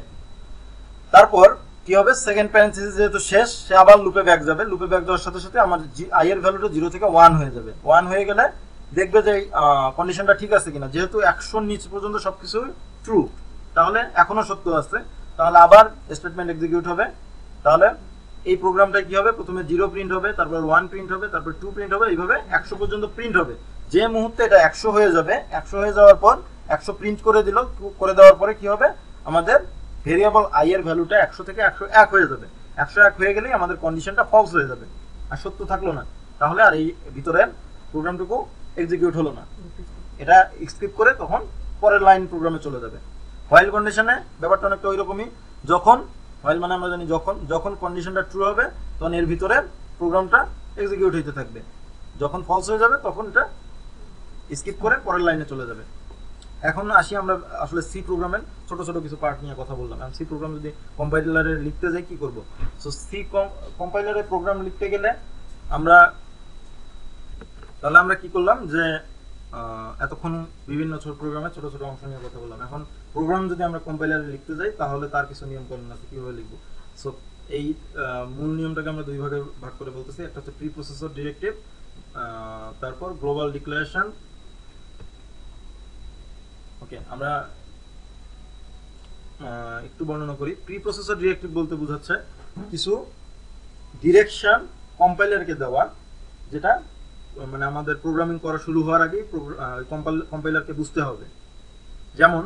তারপর কি হবে, সেকেন্ড প্যারেন্থেসিস যেহেতু শেষ, সে আবার লুপে ব্যাক যাবে। লুপে ব্যাক যাওয়ার সাথে সাথে আমার i এর ভ্যালুটা 0 থেকে 1 হয়ে যাবে। 1 হয়ে গেলে দেখবে যে কন্ডিশনটা ঠিক আছে কিনা, যেহেতু 100 নিচ পর্যন্ত সবকিছু ট্রু, তাহলে এখনো সত্য আছে, তাহলে আবার স্টেটমেন্ট এক্সিকিউট হবে। তাহলে এই প্রোগ্রামটা কি হবে, প্রথমে 0 প্রিন্ট হবে, তারপর 1 প্রিন্ট হবে, তারপর 2 প্রিন্ট হবে, এইভাবে 100 পর্যন্ত প্রিন্ট হবে। যে মুহূর্তে এটা 100 হয়ে যাবে, 100 হয়ে যাওয়ার পর 100 প্রিন্ট করে দিল, করে দেওয়ার পরে কি হবে, আমাদের ভেরিয়েবল i এর ভ্যালুটা 100 থেকে 101 হয়ে যাবে। 101 হয়ে গেলেই আমাদের কন্ডিশনটা ফলস হয়ে যাবে, আর সত্য থাকলো না, তাহলে আর এই ভিতরের প্রোগ্রামটুকু এক্সিকিউট হলো না, এটা স্কিপ করে তখন পরের লাইন প্রোগ্রামে চলে যাবে। হোয়াইল কন্ডিশনে ব্যাপারটা অনেকটা ওই রকমই, যখন হোয়াইল মানে আমরা জানি যখন কন্ডিশনটা ট্রু হবে তখন এর ভিতরে প্রোগ্রামটা এক্সিকিউট হইতে থাকবে, যখন ফলস হয়ে যাবে তখন এটা স্কিপ করে পরের লাইনে চলে যাবে। এখন আসি আমরা আসলে সি প্রোগ্রামের ছোট ছোট কিছু পার্ট নিয়ে কথা বললাম। সি প্রোগ্রাম যদি কম্পাইলারে লিখতে যাই কি করব, সো সি কম্পাইলারে প্রোগ্রাম লিখতে গেলে তাহলে আমরা কি করলাম যে এতক্ষণ বিভিন্ন ছোট প্রোগ্রামের ছোট ছোট অংশ নিয়ে কথা বললাম। এখন প্রোগ্রাম যদি আমরা কম্পাইলারে লিখতে যাই তাহলে তার কিছু নিয়ম কানুন আছে কিভাবে লিখবো। সো এই মূল নিয়মটাকে আমরা দুই ভাগে ভাগ করে বলতেছি, একটা হচ্ছে প্রি প্রসেসর ডিরেক্টিভ, তারপর গ্লোবাল ডিক্লারেশন। ওকে, আমরা একটু বর্ণনা করি। প্রি প্রসেসর ডিরেক্টিভ বলতে বোঝাচ্ছে কিছু ডিরেকশন কম্পাইলারকে দেওয়া, যেটা মানে আমাদের প্রোগ্রামিং করা শুরু হওয়ার আগে কম্পাইলারকে বুঝতে হবে। যেমন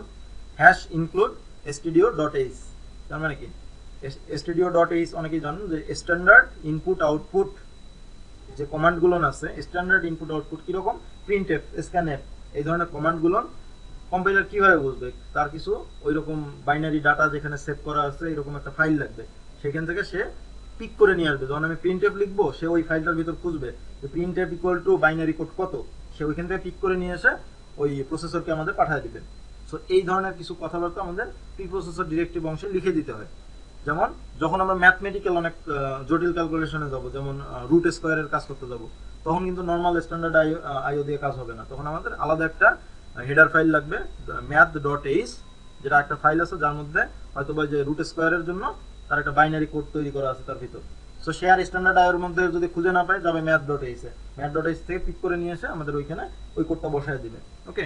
#include stdio.h, তার মানে কি stdio.h অনেকেই জানেন যে স্ট্যান্ডার্ড ইনপুট আউটপুট যে কমান্ডগুলো আছে, স্ট্যান্ডার্ড ইনপুট আউটপুট কিরকম, printf, scanf, এই ধরনের কমান্ডগুলো কম্পাইলার কিভাবে বুঝবে, তার কিছু ওইরকম বাইনারি ডাটা যেখানে সেভ করা আছে এরকম একটা ফাইল লাগবে, সেখান থেকে সে পিক করে নিয়ে আসবে। যখন আমি printf লিখবো, সে ওই ফাইলটার ভিতর খুঁজবে যে printf equal to binary code কত, সে ওইখান থেকে পিক করে নিয়ে এসে ওই প্রসেসরকে আমাদের পাঠিয়ে দিবে। সো এই ধরনের কিছু কথাবার্তা আমাদের প্রি প্রসেসর ডিরেক্টিভ অংশে লিখে দিতে হয়। যেমন যখন আমরা ম্যাথমেটিক্যাল অনেক জটিল ক্যালকুলেশনে যাব, যেমন রুট স্কোয়ারের কাজ করতে যাব, তখন কিন্তু নর্মাল স্ট্যান্ডার্ড আইও দিয়ে কাজ হবে না, তখন আমাদের আলাদা একটা হেডার ফাইল লাগবে math.h, যেটা একটা ফাইল আছে যার মধ্যে হয়তো বা যে রুট স্কোয়ারের জন্য তার একটা বাইনারি কোড তৈরি করা আছে তার ভিতর। সো সে আর স্ট্যান্ডার্ড আইওর মধ্যে যদি খুঁজে না পায়, যাবে math.h এ, math.h থেকে পিক করে নিয়ে এসে আমাদের ওইখানে ওই কোডটা বসায় দিবে। ওকে,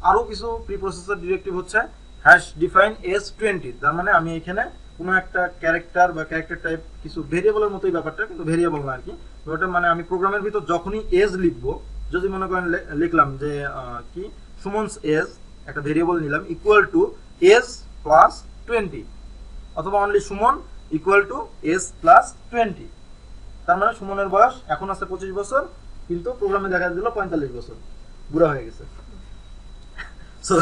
আরো কিছু প্রি প্রসেসর ডিরেক্টিভ হচ্ছে #define s20, তার মানে আমি এখানে কোনো একটা ক্যারেক্টার বা ক্যারেক্টার টাইপ কিছু ভেরিয়েবলের মতোই ব্যাপারটা, কিন্তু ভেরিয়েবল না আর কি। ওটা মানে আমি প্রোগ্রামের ভিতর যখনই এজ লিখবো, যদি মনে করেন লিখলাম যে কি সুমনস এজ, একটা ভেরিয়েবল নিলাম ইকুয়াল টু এজ প্লাস 20, অথবা অনলি সুমন ইকুয়াল টু এজ প্লাস 20, তার মানে সুমনের বয়স এখন আছে 25 বছর, কিন্তু প্রোগ্রামে দেখা দিল 45 বছর, বুড়া হয়ে গেছে। সো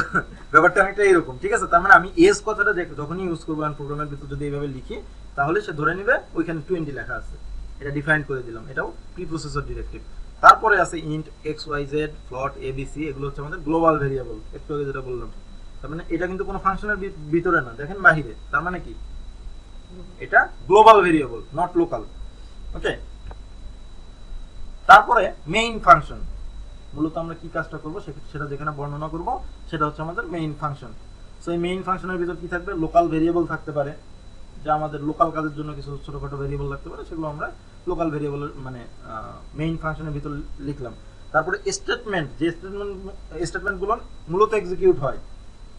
ব্যাপারটা অনেকটা এরকম, ঠিক আছে। তার মানে আমি এজ কথাটা যখনই ইউজ করবো প্রোগ্রামের ভিতর যদি এইভাবে লিখি, তাহলে সে ধরে নিবে ওইখানে 20 লেখা আছে, এটা ডিফাইন করে দিলাম, এটাও প্রি প্রসেসর ডিরেক্টিভ। তারপরে আছে ইন্ট, xyz, ফ্লোট, abc, এগুলো হচ্ছে আমাদের গ্লোবাল ভেরিয়েবল, একটু আগে যেটা বললাম। তার মানে এটা কিন্তু কোনো ফাংশনের ভিতরে না, দেখেন বাহিরে, তার মানে কি এটা গ্লোবাল ভেরিয়েবল, নট লোকাল। ওকে, তারপরে মেইন ফাংশন, মূলত আমরা কি কাজটা করবো সেটা যেখানে বর্ণনা করব, সেটা হচ্ছে আমাদের মেইন ফাংশন। সো এই মেইন ফাংশনের ভিতর কি থাকবে, লোকাল ভেরিয়েবল থাকতে পারে, যা আমাদের লোকাল কাজের জন্য কিছু ছোটখাটো ভেরিয়েবল থাকতে পারে, সেগুলো আমরা লোকাল ভেরিয়েবলের মানে মেইন ফাংশনের ভিতর লিখলাম। তারপরে স্টেটমেন্ট, যে স্টেটমেন্টগুলো মূলত এক্সিকিউট হয়,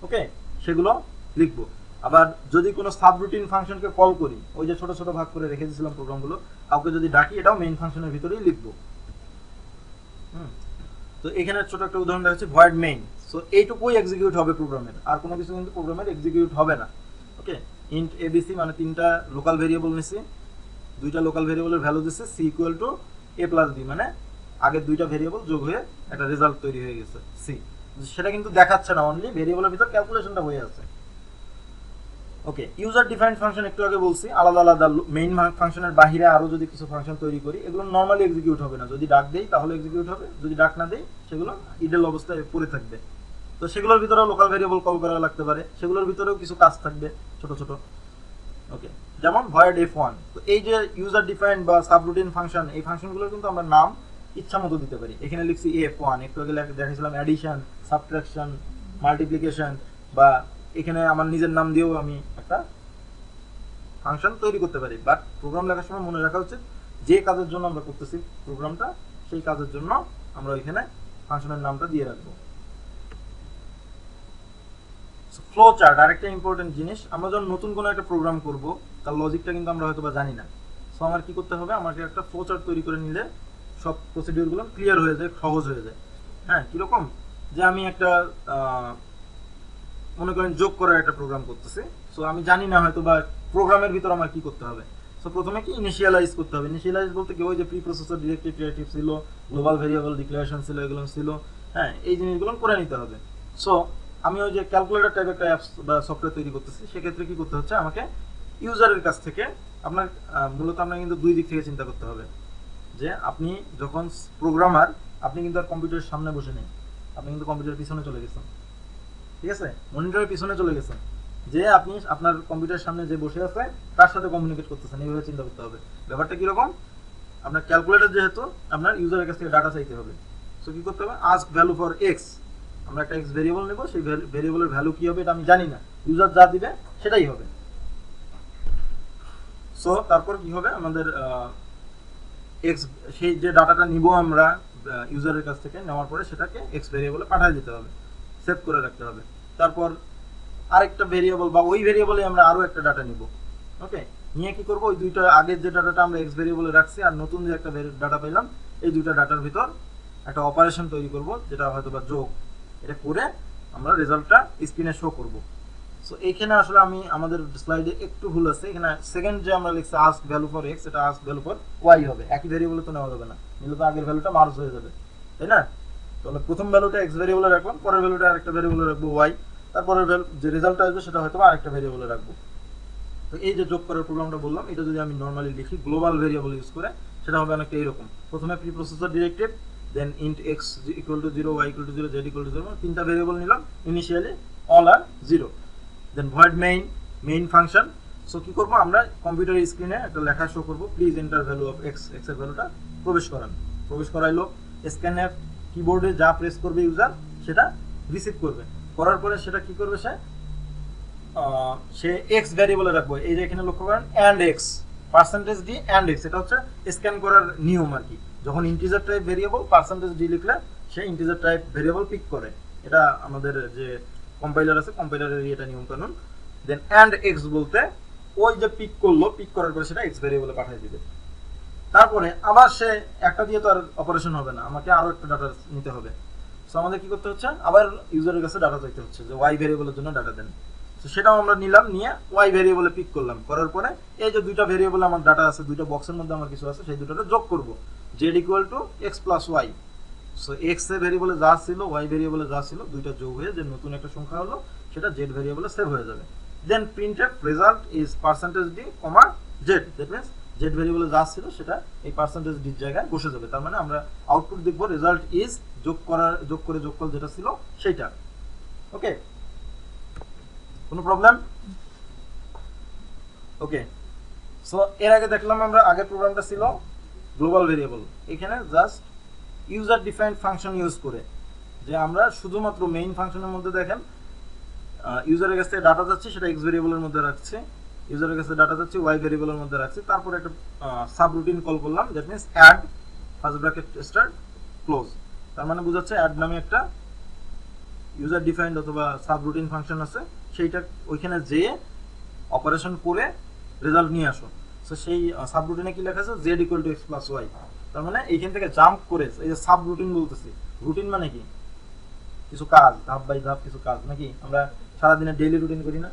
ওকে, সেগুলো লিখবো। আবার যদি কোনো সাবরুটিন ফাংশনকে কল করি, ওই যে ছোট ছোট ভাগ করে রেখে দিয়েছিলাম প্রোগ্রামগুলো, কাউকে যদি ডাকি, এটাও মেইন ফাংশনের ভিতরেই লিখবো। তো এখানে ছোট একটা উদাহরণ দেখা যাচ্ছে ভয়েড মেইন। সো এইটুকুই এক্সিকিউট হবে প্রোগ্রামের, আর কোনো কিছু কিন্তু প্রোগ্রামের এক্সিকিউট হবে না। ওকে, ইন্ট abc মানে তিনটা লোকাল ভেরিয়েবল নিছি, দুইটা লোকাল ভেরিয়েবলের ভ্যালু দিচ্ছে c equal to a plus b, মানে আগের দুইটা ভেরিয়েবল যোগ হয়ে একটা রেজাল্ট তৈরি হয়ে গেছে c, সেটা কিন্তু দেখাচ্ছে না, অনলি ভেরিয়েবলের ভিতর ক্যালকুলেশনটা হয়ে আছে। ওকে, ইউজার ডিফাইন্ড ফাংশন একটু আগে বলছি, আলাদা আলাদা মেইন ফাংশনের বাইরে আরো যদি কিছু ফাংশন তৈরি করি, এগুলো নরমালি এক্সিকিউট হবে না, যদি ডাক দেই তাহলে এক্সিকিউট হবে, যদি ডাক না দেই সেগুলো ইডেল অবস্থায় পড়ে থাকবে। তো সেগুলোর ভিতরেও লোকাল ভেরিয়েবল কল করা লাগতে পারে, সেগুলোর ভিতরেও কিছু কাজ থাকবে ছোট ছোট। ওকে, যেমন ভয়েড f1। তো এই যে ইউজার ডিফাইন্ড বা সাবরুটিন ফাংশন, এই ফাংশনগুলো কিন্তু আমরা নাম ইচ্ছা মতো দিতে পারি। এখানে লিখছি f1, একটু আগে দেখাইছিলাম অ্যাডিশন, সাবট্রাকশন, মাল্টিপ্লিকেশন, বা এখানে আমার নিজের নাম দিয়েও আমি একটা ফাংশন তৈরি করতে পারি। বাট প্রোগ্রাম লেখার সময় মনে রাখা উচিত যে কাজের জন্য আমরা করতেছি প্রোগ্রামটা, সেই কাজের জন্য আমরা এখানে ফাংশনের নামটা দিয়ে রাখবো। ফ্লো চার্ট আরেকটা ইম্পর্টেন্ট জিনিস। আমরা যখন নতুন কোনো একটা প্রোগ্রাম করব, তার লজিকটা কিন্তু আমরা হয়তো বা জানি না। সো আমার কি করতে হবে, আমাকে একটা ফ্লো চার্ট তৈরি করে নিলে সব প্রসিডিউরগুলো ক্লিয়ার হয়ে যায়, সহজ হয়ে যায়। হ্যাঁ, কিরকম, যে আমি একটা মনে করেন যোগ করার একটা প্রোগ্রাম করতেছি। সো আমি জানি না হয়তো বা প্রোগ্রামের ভিতর আমার কি করতে হবে। সো প্রথমে কি ইনিশিয়ালাইজ করতে হবে। ইনিশিয়ালাইজ বলতে কি, ওই যে প্রি প্রসেসর ডিরেক্টিভ টিরেক্টিভ ছিল, গ্লোবাল ভেরিয়েবল ডিক্লারেশন ছিল, এগুলো ছিল। হ্যাঁ, এই জিনিসগুলো করে নিতে হবে। সো আমি ওই যে ক্যালকুলেটর টাইপ একটা অ্যাপস বা সফটওয়্যার তৈরি করতেছি, সেক্ষেত্রে কি করতে হচ্ছে, আমাকে ইউজারের কাছ থেকে আপনার মূলত আপনার কিন্তু দুই দিক থেকে চিন্তা করতে হবে। যে আপনি যখন প্রোগ্রামার, আপনি কিন্তু আর কম্পিউটারের সামনে বসে নেই, আপনি কিন্তু কম্পিউটারের পিছনে চলে গেছেন, ঠিক আছে, মনিটরের পিছনে চলে গেছেন, যে আপনি আপনার কম্পিউটারের সামনে যে বসে আছে তার সাথে কমিউনিকেট করতেছেন। এইভাবে চিন্তা করতে হবে। ব্যাপারটা কিরকম, আপনার ক্যালকুলেটর যেহেতু আপনার ইউজারের কাছ থেকে ডাটা চাইতে হবে। সো কি করতে হবে, আস্ক ভ্যালু ফর এক্স। আমরা একটা এক্স ভেরিয়েবল নেব, সেই ভেরিয়েবলের ভ্যালু কি হবে এটা আমি জানি না, ইউজার যা দিবে সেটাই হবে। সো তারপর কি হবে, আমাদের এক্স, সেই যে ডাটাটা নিব আমরা ইউজারের কাছ থেকে, নেওয়ার পরে সেটাকে এক্স ভেরিয়েবলে পাঠিয়ে দিতে হবে, সেভ করে রাখতে হবে। তারপর আরেকটা ভেরিয়েবল বা ওই ভেরিয়েবলে আমরা আরো একটা ডাটা নিব। ওকে, নিয়ে কি করব, ওই দুইটা আগের যে ডাটাটা আমরা এক্স ভেরিয়েবলে রাখছি আর নতুন যে একটা ডাটা পেলাম, এই দুইটা ডাটার ভিতর একটা অপারেশন তৈরি করব, যেটা হয়তো বা যোগ। এটা করে আমরা রেজাল্টটা স্ক্রিনে শো করব। সো এইখানে আসলে আমি আমাদের স্লাইডে একটু ভুল আছে। এখানে সেকেন্ড যে আমরা লিখছি আস্ক ভ্যালু ফর এক্স, এটা আস্ক ভ্যালু ফর ওয়াই হবে। একই ভেরিয়েবলে তো নেওয়া যাবে না, নিলে তো আগের ভ্যালুটা মার্জ হয়ে যাবে, তাই না? তাহলে প্রথম ভ্যালুটা এক্স ভেরিয়েবলে রাখলাম, পরের ভ্যালুটা আরেকটা ভেরিয়েবলে রাখবো ওয়াই, তারপরের যে রেজাল্টটা আসবে সেটা হয়তো আরেকটা ভেরিয়েবলে রাখবো। তো এই যে যোগ করার প্রোগ্রামটা বললাম, এটা যদি আমি নর্মালি লিখি গ্লোবাল ভেরিয়েবল ইউজ করে, সেটা হবে অনেকটা এইরকম। প্রথমে pre processor directive, then int X equal to 0, Y equal to 0, Z equal to 0, তিনটা ভেরিয়েবল নিলাম initially, all are 0। Then void main function. So কি করবো, আমরা কম্পিউটার স্ক্রিনে একটা লেখা শো করবো, please enter value of X, X এর ভ্যালুটা প্রবেশ করাইলো। স্ক্যানএফ কিবোর্ডে যা প্রেস করবে ইউজার সেটা রিসিভ করবে, করার পরে সেটা কি করবে, সে এক্স ভ্যারিয়েবলে রাখবো। এই যে এখানে লক্ষ্য করেন and x, percentage D and x, এটা হচ্ছে স্ক্যান করার নিয়ম আর কি। যখন integer type variable percentage D লিখলে সে ইন্টিজার টাইপ ভেরিয়েবল পিক করে, এটা আমাদের যে কম্পাইলার আছে কম্পাইলারের এটা নিয়ম কানুন। দেন অ্যান্ড এক্স বলতে ওই যে পিক করলো, পিক করার পরে সেটা এক্স ভেরিয়েবলে পাঠিয়ে দিবে। তারপরে আবার সে একটা দিয়ে তো আর অপারেশন হবে না, আমাকে আরো একটা ডাটা নিতে হবে। সো আমাদের কি করতে হচ্ছে, আবার ইউজারের কাছে ডাটা চাইতে হচ্ছে যে ওয়াই ভেরিয়েবলের জন্য ডাটা দেন। তো সেটাও আমরা নিলাম, নিয়ে ওয়াই ভেরিয়েবলে পিক করলাম, করার পরে এই যে দুইটা ভেরিয়েবলে আমার ডাটা আছে, দুইটা বক্সের মধ্যে আমার কিছু আছে, সেই দুটোটা যোগ করব, Z equal to X plus Y. So X এর ভেরিয়েবলে যা ছিল, ওয়াই ভেরিয়েবলে যা ছিল, দুইটা যোগ হয়ে যে নতুন একটা সংখ্যা হলো, সেটা জেড ভেরিয়েবলে সেভ হয়ে যাবে। Then printf result is percentage d comma z, that means z ভেরিয়েবলে যা ছিল সেটা এই পার্সেন্টেজ ডির জায়গায় বসে যাবে। তার মানে আমরা আউটপুট দেখব রেজাল্ট ইজ যোগফল যেটা ছিল সেইটা। ওকে, কোনো প্রবলেম? ওকে, সো এর আগে দেখলাম আমরা, আগের প্রোগ্রামটা ছিল গ্লোবাল ভেরিয়েবল। এখানে just user defined function use করে, যে আমরা শুধুমাত্র মেইন ফাংশনের মধ্যে দেখেন ইউজারের কাছে ডাটা যাচ্ছে, সেটা এক্স ভেরিয়েবলের মধ্যে রাখছে, ইউজারের কাছে ডাটা যাচ্ছে ওয়াই ভেরিয়েবলের মধ্যে রাখছে। তারপর একটা সাব রুটিন কল করলাম, that means add first bracket start close. তার মানে বোঝাচ্ছে অ্যাড নামে একটা ইউজার ডিফাইন্ড অথবা সাব রুটিন ফাংশন আছে, সেইটা ওইখানে যেয়ে অপারেশন করে রেজাল্ট নিয়ে আসো। সো সেই সাব রুটিনে কি লেখা আছে, Z equal to X plus Y. তার মানে এইখান থেকে জাম্প করে, এই যে সাব রুটিন বলতেছি, রুটিন মানে কি, কিছু কাজ, ধাপ বাই ধাপ কিছু কাজ, নাকি আমরা সারাদিনে ডেইলি রুটিন করি না,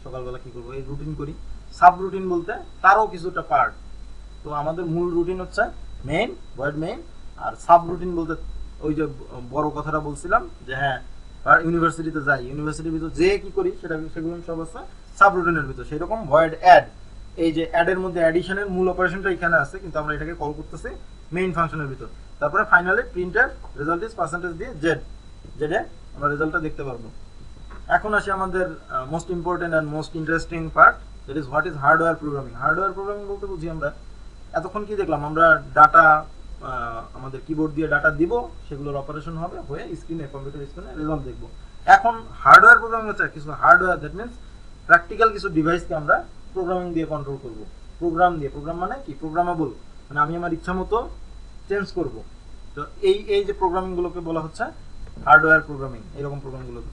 সকালবেলা কি করবো এই রুটিন করি। সাব রুটিন বলতে তারও কিছুটা পার্ট। তো আমাদের মূল রুটিন হচ্ছে মেইন, ভয়েড মেইন, আর সাব রুটিন বলতে ওই যে বড় কথাটা বলছিলাম যে হ্যাঁ ইউনিভার্সিটিতে যাই, ইউনিভার্সিটির ভিতর যে কি করি সেগুলো সব আছে সাব রুটিনের ভিতর। সেই রকম ভয়েড অ্যাড, এই যে অ্যাডের মধ্যে অ্যাডিশনের মূল অপারেশনটা এখানে আছে, কিন্তু আমরা এটাকে কল করতেছি মেইন ফাংশনের ভিতর। তারপরে ফাইনালি প্রিন্টের রেজাল্ট ইজ পার্সেন্টেজ দিয়ে জেডে আমরা রেজাল্টটা দেখতে পারবো। এখন আসি আমাদের most important and most interesting part, that is what is hardware programming. Hardware programming বলতে বুঝি আমরা এতক্ষণ কি দেখলাম, আমরা ডাটা আমাদের কিবোর্ড দিয়ে ডাটা দিব, সেগুলোর অপারেশন হবে, হয়ে স্ক্রিনে কম্পিউটার স্ক্রিনে রেজাল্ট দেখব। এখন হার্ডওয়্যার প্রোগ্রামিং হচ্ছে কিছু হার্ডওয়্যার, দ্যাট মিনস প্র্যাকটিক্যাল কিছু ডিভাইসকে আমরা প্রোগ্রামিং দিয়ে কন্ট্রোল করব। প্রোগ্রাম দিয়ে, প্রোগ্রাম মানে কি, প্রোগ্রামেবল, মানে আমি আমার ইচ্ছা মতো চেঞ্জ করব। তো এই যে প্রোগ্রামিংগুলোকে বলা হচ্ছে হার্ডওয়্যার প্রোগ্রামিং, এরকম প্রোগ্রামগুলোকে।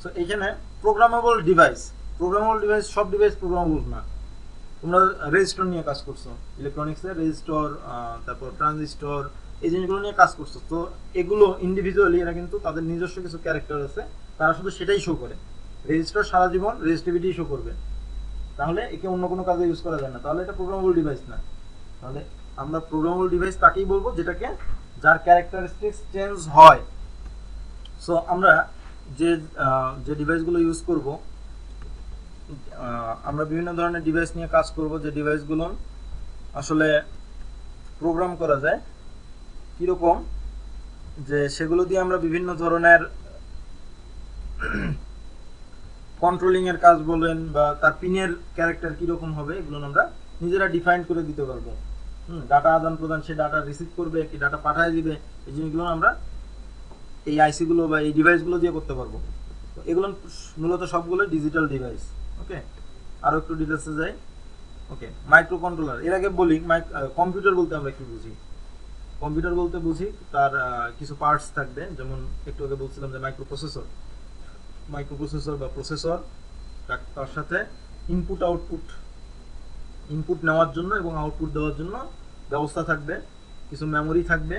সো এইখানে প্রোগ্রামেবল ডিভাইস, প্রোগ্রামেবল ডিভাইস, সব ডিভাইস প্রোগ্রামেবল না। তোমরা রেজিস্টর নিয়ে কাজ করছো, ইলেকট্রনিক্সের রেজিস্টর, তারপর ট্রানজিস্টর, এই জিনিসগুলো নিয়ে কাজ করছো। তো এগুলো ইন্ডিভিজুয়ালি এরা কিন্তু তাদের নিজস্ব কিছু ক্যারেক্টার আছে, তারা শুধু সেটাই শো করে। রেজিস্টর সারা জীবন রেজিস্টিভিটি শো করবে, তাহলে একে অন্য কোনো কাজে ইউজ করা যায় না, তাহলে এটা প্রোগ্রামেবল ডিভাইস না। তাহলে আমরা প্রোগ্রামেবল ডিভাইস তাকেই বলবো যেটাকে, যার ক্যারেক্টারিস্টিক্স চেঞ্জ হয়। সো আমরা যে ডিভাইসগুলো ইউজ করব, আমরা বিভিন্ন ধরনের ডিভাইস নিয়ে কাজ করব, যে ডিভাইসগুলো আসলে প্রোগ্রাম করা যায়। কিরকম, যে সেগুলো দিয়ে আমরা বিভিন্ন ধরনের কন্ট্রোলিং এর কাজ বলেন, বা তার পিনের ক্যারেক্টার কিরকম হবে, এগুলো আমরা নিজেরা ডিফাইন করে দিতে পারবো। ডাটা আদান প্রদান, সে ডাটা রিসিভ করবে কি ডাটা পাঠিয়ে দিবে, এই জিনিসগুলো আমরা এই আইসি গুলো বা এই ডিভাইসগুলো দিয়ে করতে পারবো। তো এগুলো মূলত সবগুলো ডিজিটাল ডিভাইস। ওকে, আরো একটু ডিটেলসে যাই। ওকে, মাইক্রো কন্ট্রোলার, এর আগে বলি কম্পিউটার বলতে আমরা কি বুঝি। কম্পিউটার বলতে বুঝি তার কিছু পার্টস থাকবে, যেমন একটু আগে বলছিলাম যে মাইক্রোপ্রসেসর বা প্রসেসর, তার সাথে ইনপুট নেওয়ার জন্য এবং আউটপুট দেওয়ার জন্য ব্যবস্থা থাকবে, কিছু মেমোরি থাকবে।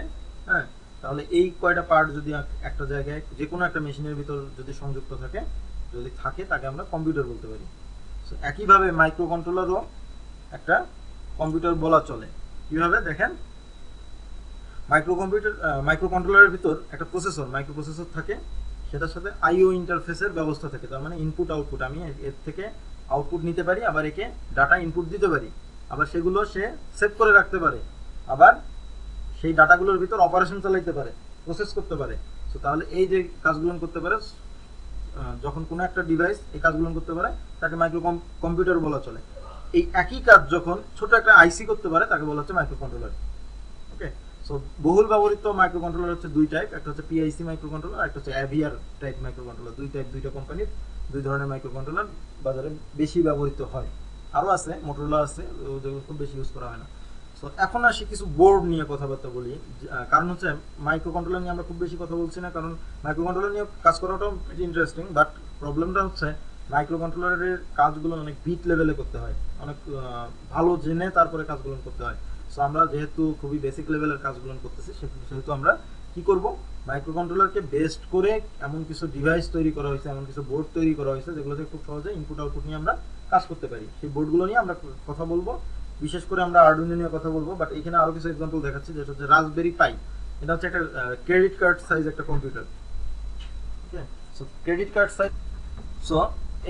হ্যাঁ, তাহলে এই কয়টা পার্ট যদি একটা জায়গায় যে কোনো একটা মেশিনের ভিতর যদি সংযুক্ত থাকে, তাকে আমরা কম্পিউটার বলতে পারি। সো একইভাবে মাইক্রো কন্ট্রোলারও একটা কম্পিউটার বলা চলে। কিভাবে দেখেন, মাইক্রো কন্ট্রোলারের ভিতর একটা মাইক্রো প্রসেসর থাকে, সেটার সাথে আইও ইন্টারফেসের ব্যবস্থা থাকে। তার মানে ইনপুট আউটপুট, আমি এর থেকে আউটপুট নিতে পারি, আবার একে ডাটা ইনপুট দিতে পারি, আবার সেগুলো সে সেভ করে রাখতে পারে, আবার সেই ডাটাগুলোর ভিতর অপারেশন চালাইতে পারে, প্রসেস করতে পারে। সো তাহলে এই যে কাজগুলো করতে পারে, যখন কোনো একটা ডিভাইস এই কাজগুলো করতে পারে, তাকে মাইক্রো কম্পিউটার বলা চলে। এই একই কাজ যখন ছোট একটা আইসি করতে পারে, তাকে বলা হচ্ছে মাইক্রো কন্ট্রোলার। ওকে, সো বহুল ব্যবহৃত মাইক্রো কন্ট্রোলার হচ্ছে দুই টাইপ, একটা হচ্ছে পিআইসি মাইক্রো কন্ট্রোলার, একটা হচ্ছে অ্যাভিয়ার টাইপ মাইক্রো কন্ট্রোলার। দুইটা কোম্পানির দুই ধরনের মাইক্রো কন্ট্রোলার বাজারে বেশি ব্যবহৃত হয়। আরও আছে, মোটরোলা আছে, যেগুলো খুব বেশি ইউজ করা হয় না। সো এখন আসি কিছু বোর্ড নিয়ে কথাবার্তা বলি। কারণ হচ্ছে মাইক্রো কন্ট্রোলার নিয়ে আমরা খুব বেশি কথা বলছি না, কারণ মাইক্রো কন্ট্রোলার নিয়ে কাজ করাটাও ইন্টারেস্টিং, বাট প্রবলেমটা হচ্ছে মাইক্রো কন্ট্রোলারের কাজগুলো অনেক বিট লেভেলে করতে হয়, অনেক ভালো জেনে তারপরে কাজগুলো করতে হয়। সো আমরা যেহেতু খুবই বেসিক লেভেলের কাজগুলো করতেছি, সেহেতু আমরা কি করব, মাইক্রো কন্ট্রোলারকে বেস্ট করে এমন কিছু ডিভাইস তৈরি করা হয়েছে, এমন কিছু বোর্ড তৈরি করা হয়েছে, যেগুলোতে খুব সহজে ইনপুট আউটপুট নিয়ে আমরা কাজ করতে পারি। সেই বোর্ডগুলো নিয়ে আমরা কথা বলবো, বিশেষ করে আমরা আরডুইনো নিয়ে কথা বলবো। বাট এখানে আরো কিছু এক্সাম্পল দেখাচ্ছি, যেটা হচ্ছে রাসবেরি পাই। এটা হচ্ছে একটা ক্রেডিট কার্ড সাইজ একটা computer. Okay, so credit card size, so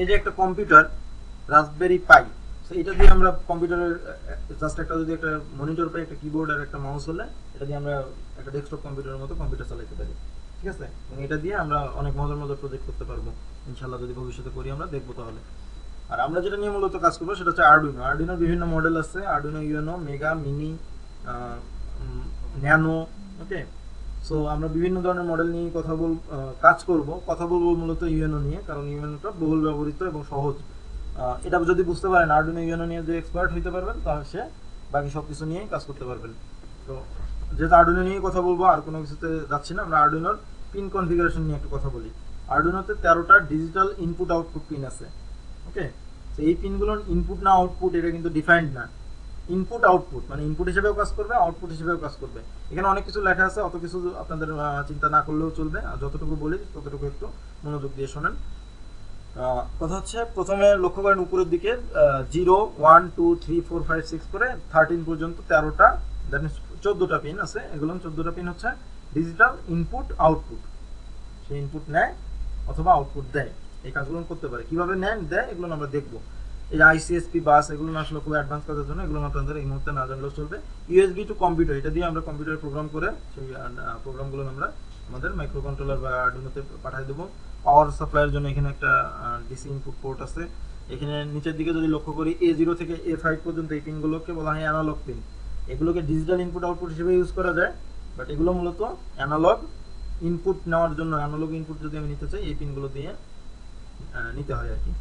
এই যে একটা কম্পিউটার রাসবেরি পাই, সো এটা দিয়ে আমরা কম্পিউটারের জাস্ট একটা যদি একটা মনিটর পাই, একটা কিবোর্ড আর একটা মাউস হলে, এটা দিয়ে আমরা একটা ডেস্কটপ কম্পিউটারের মতো কম্পিউটার চালাতে পারি। ঠিক আছে, এবং এটা দিয়ে আমরা অনেক মজার প্রজেক্ট করতে পারবো ইনশাআল্লাহ, যদি ভবিষ্যতে করি আমরা দেখবো তাহলে। আর আমরা যেটা নিয়ে মূলত কাজ করবো সেটা হচ্ছে আরডুইনোর বিভিন্ন মডেল আছে, Arduino Uno, Mega, Mini, Nano. Okay, so আমরা বিভিন্ন ধরনের মডেল নিয়ে কথা বলবো মূলত ইউএনও নিয়ে, কারণ ইউএনওটা বহুল ব্যবহৃত এবং সহজ। এটা যদি বুঝতে পারেন, আরডুইনো ইউএনও নিয়ে যে এক্সপার্ট হইতে পারবেন, তাহলে সে বাকি সবকিছু নিয়েই কাজ করতে পারবেন। তো যেহেতু আরডুইনো নিয়ে কথা বলবো, আর কোনো কিছুতে যাচ্ছি না, আমরা আরডুইনোর পিন কনফিগারেশন নিয়ে একটু কথা বলি। আরডুইনোতে 13টা ডিজিটাল ইনপুট আউটপুট পিন আছে। ওকে, তো এই পিনগুলোর ইনপুট না আউটপুট এটা কিন্তু ডিফাইন্ড না। ইনপুট আউটপুট মানে ইনপুট হিসেবেও কাজ করবে, আউটপুট হিসেবেও কাজ করবে। এখানে অনেক কিছু লেখা আছে, অত কিছু আপনাদের চিন্তা না করলেও চলবে, আর যতটুকু বলি ততটুকু একটু মনোযোগ দিয়ে শোনেন। কথা হচ্ছে, প্রথমে লক্ষ্য করেন উপরের দিকে 0, 1, 2, 3, 4, 5, 6 করে 13 পর্যন্ত 13টা, দ্যাট মিনস 14টা পিন আছে। এগুলো 14টা পিন হচ্ছে ডিজিটাল ইনপুট আউটপুট। সে ইনপুট নেয় অথবা আউটপুট দেয়, এই কাজগুলো করতে পারে। কিভাবে দেয় এগুলো আমরা দেখবো। এই আইসিএসপি বাস, এগুলো আসলে খুব অ্যাডভান্স কাজের জন্য, এগুলো আপনাদের এই মুহূর্তে না জানলেও চলবে। ইউএসবি টু কম্পিউটার, এটা দিয়ে আমরা কম্পিউটার প্রোগ্রাম করে সেই প্রোগ্রামগুলো আমরা আমাদের মাইক্রোকন্ট্রোলার বা আরডুইনোতে পাঠিয়ে দেব। পাওয়ার সাপ্লাইয়ের জন্য এখানে একটা ডিসি ইনপুট পোর্ট আছে। এখানে নিচের দিকে যদি লক্ষ্য করি A0 থেকে A5 পর্যন্ত এই পিনগুলোকে বলা হয় অ্যানালগ পিন। এগুলোকে ডিজিটাল ইনপুট আউটপুট হিসেবে ইউজ করা যায়, বাট এগুলো মূলত অ্যানালগ ইনপুট নেওয়ার জন্য, অ্যানালগ ইনপুট যদি আমি নিতে চাই এই পিনগুলো দিয়ে নিতে হয় আর কি।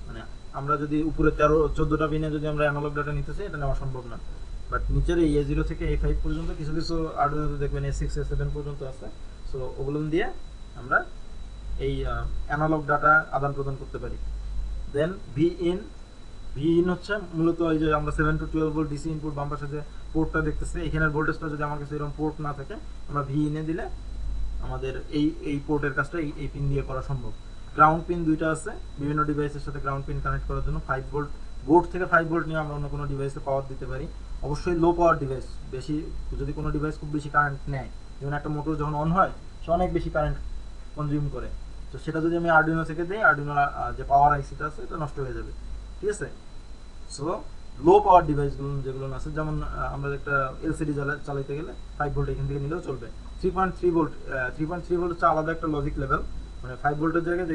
মানে আমরা যদি উপরে 14টা পিনে যদি আমরা অ্যানালগ ডাটা নিতে চাই এটা নেওয়া সম্ভব না, বাট নিচের এই A0 থেকে A5 পর্যন্ত কিছু কিছু আরডুইনোতে দেখবেন A6 A7 পর্যন্ত আছে। সো ওগুলো দিয়ে আমরা এই অ্যানালগ ডাটা আদান প্রদান করতে পারি। দেন ভিইন হচ্ছে মূলত এই যে আমরা 7 to 12 ভোল্ট ডিসি ইনপুট বাম পাশে যে পোর্টটা দেখতেছি, এখানের ভোল্টেজটা যদি আমার কাছে এরকম পোর্ট না থাকে আমরা ভিইনে দিলে আমাদের এই পোর্টের কাজটা এই পিন দিয়ে করা সম্ভব। গ্রাউন্ড পিন দুইটা আছে বিভিন্ন ডিভাইসের সাথে গ্রাউন্ড পিন কানেক্ট করার জন্য। 5 ভোল্ট বোর্ড থেকে 5 ভোল্ট নিয়ে আমরা অন্য কোনো ডিভাইসে পাওয়ার দিতে পারি। অবশ্যই লো পাওয়ার ডিভাইস, বেশি যদি কোনো ডিভাইস খুব বেশি কারেন্ট নেয়, যেমন একটা মোটর যখন অন হয় সে অনেক বেশি কারেন্ট কনজিউম করে, তো সেটা যদি আমি আরডুইনো থেকে দিই আরডুইনো যে পাওয়ার আইসিটা আছে এটা নষ্ট হয়ে যাবে, ঠিক আছে। সো লো পাওয়ার ডিভাইসগুলো যেগুলো আছে, যেমন আমরা একটা এলসিডি চালাইতে গেলে 5 ভোল্ট এখান থেকে নিলেও চলবে। 3.3 ভোল্ট 3.3 ভোল্ট হচ্ছে আলাদা একটা লজিক লেভেল, মানে 5 ভোল্টের জায়গায়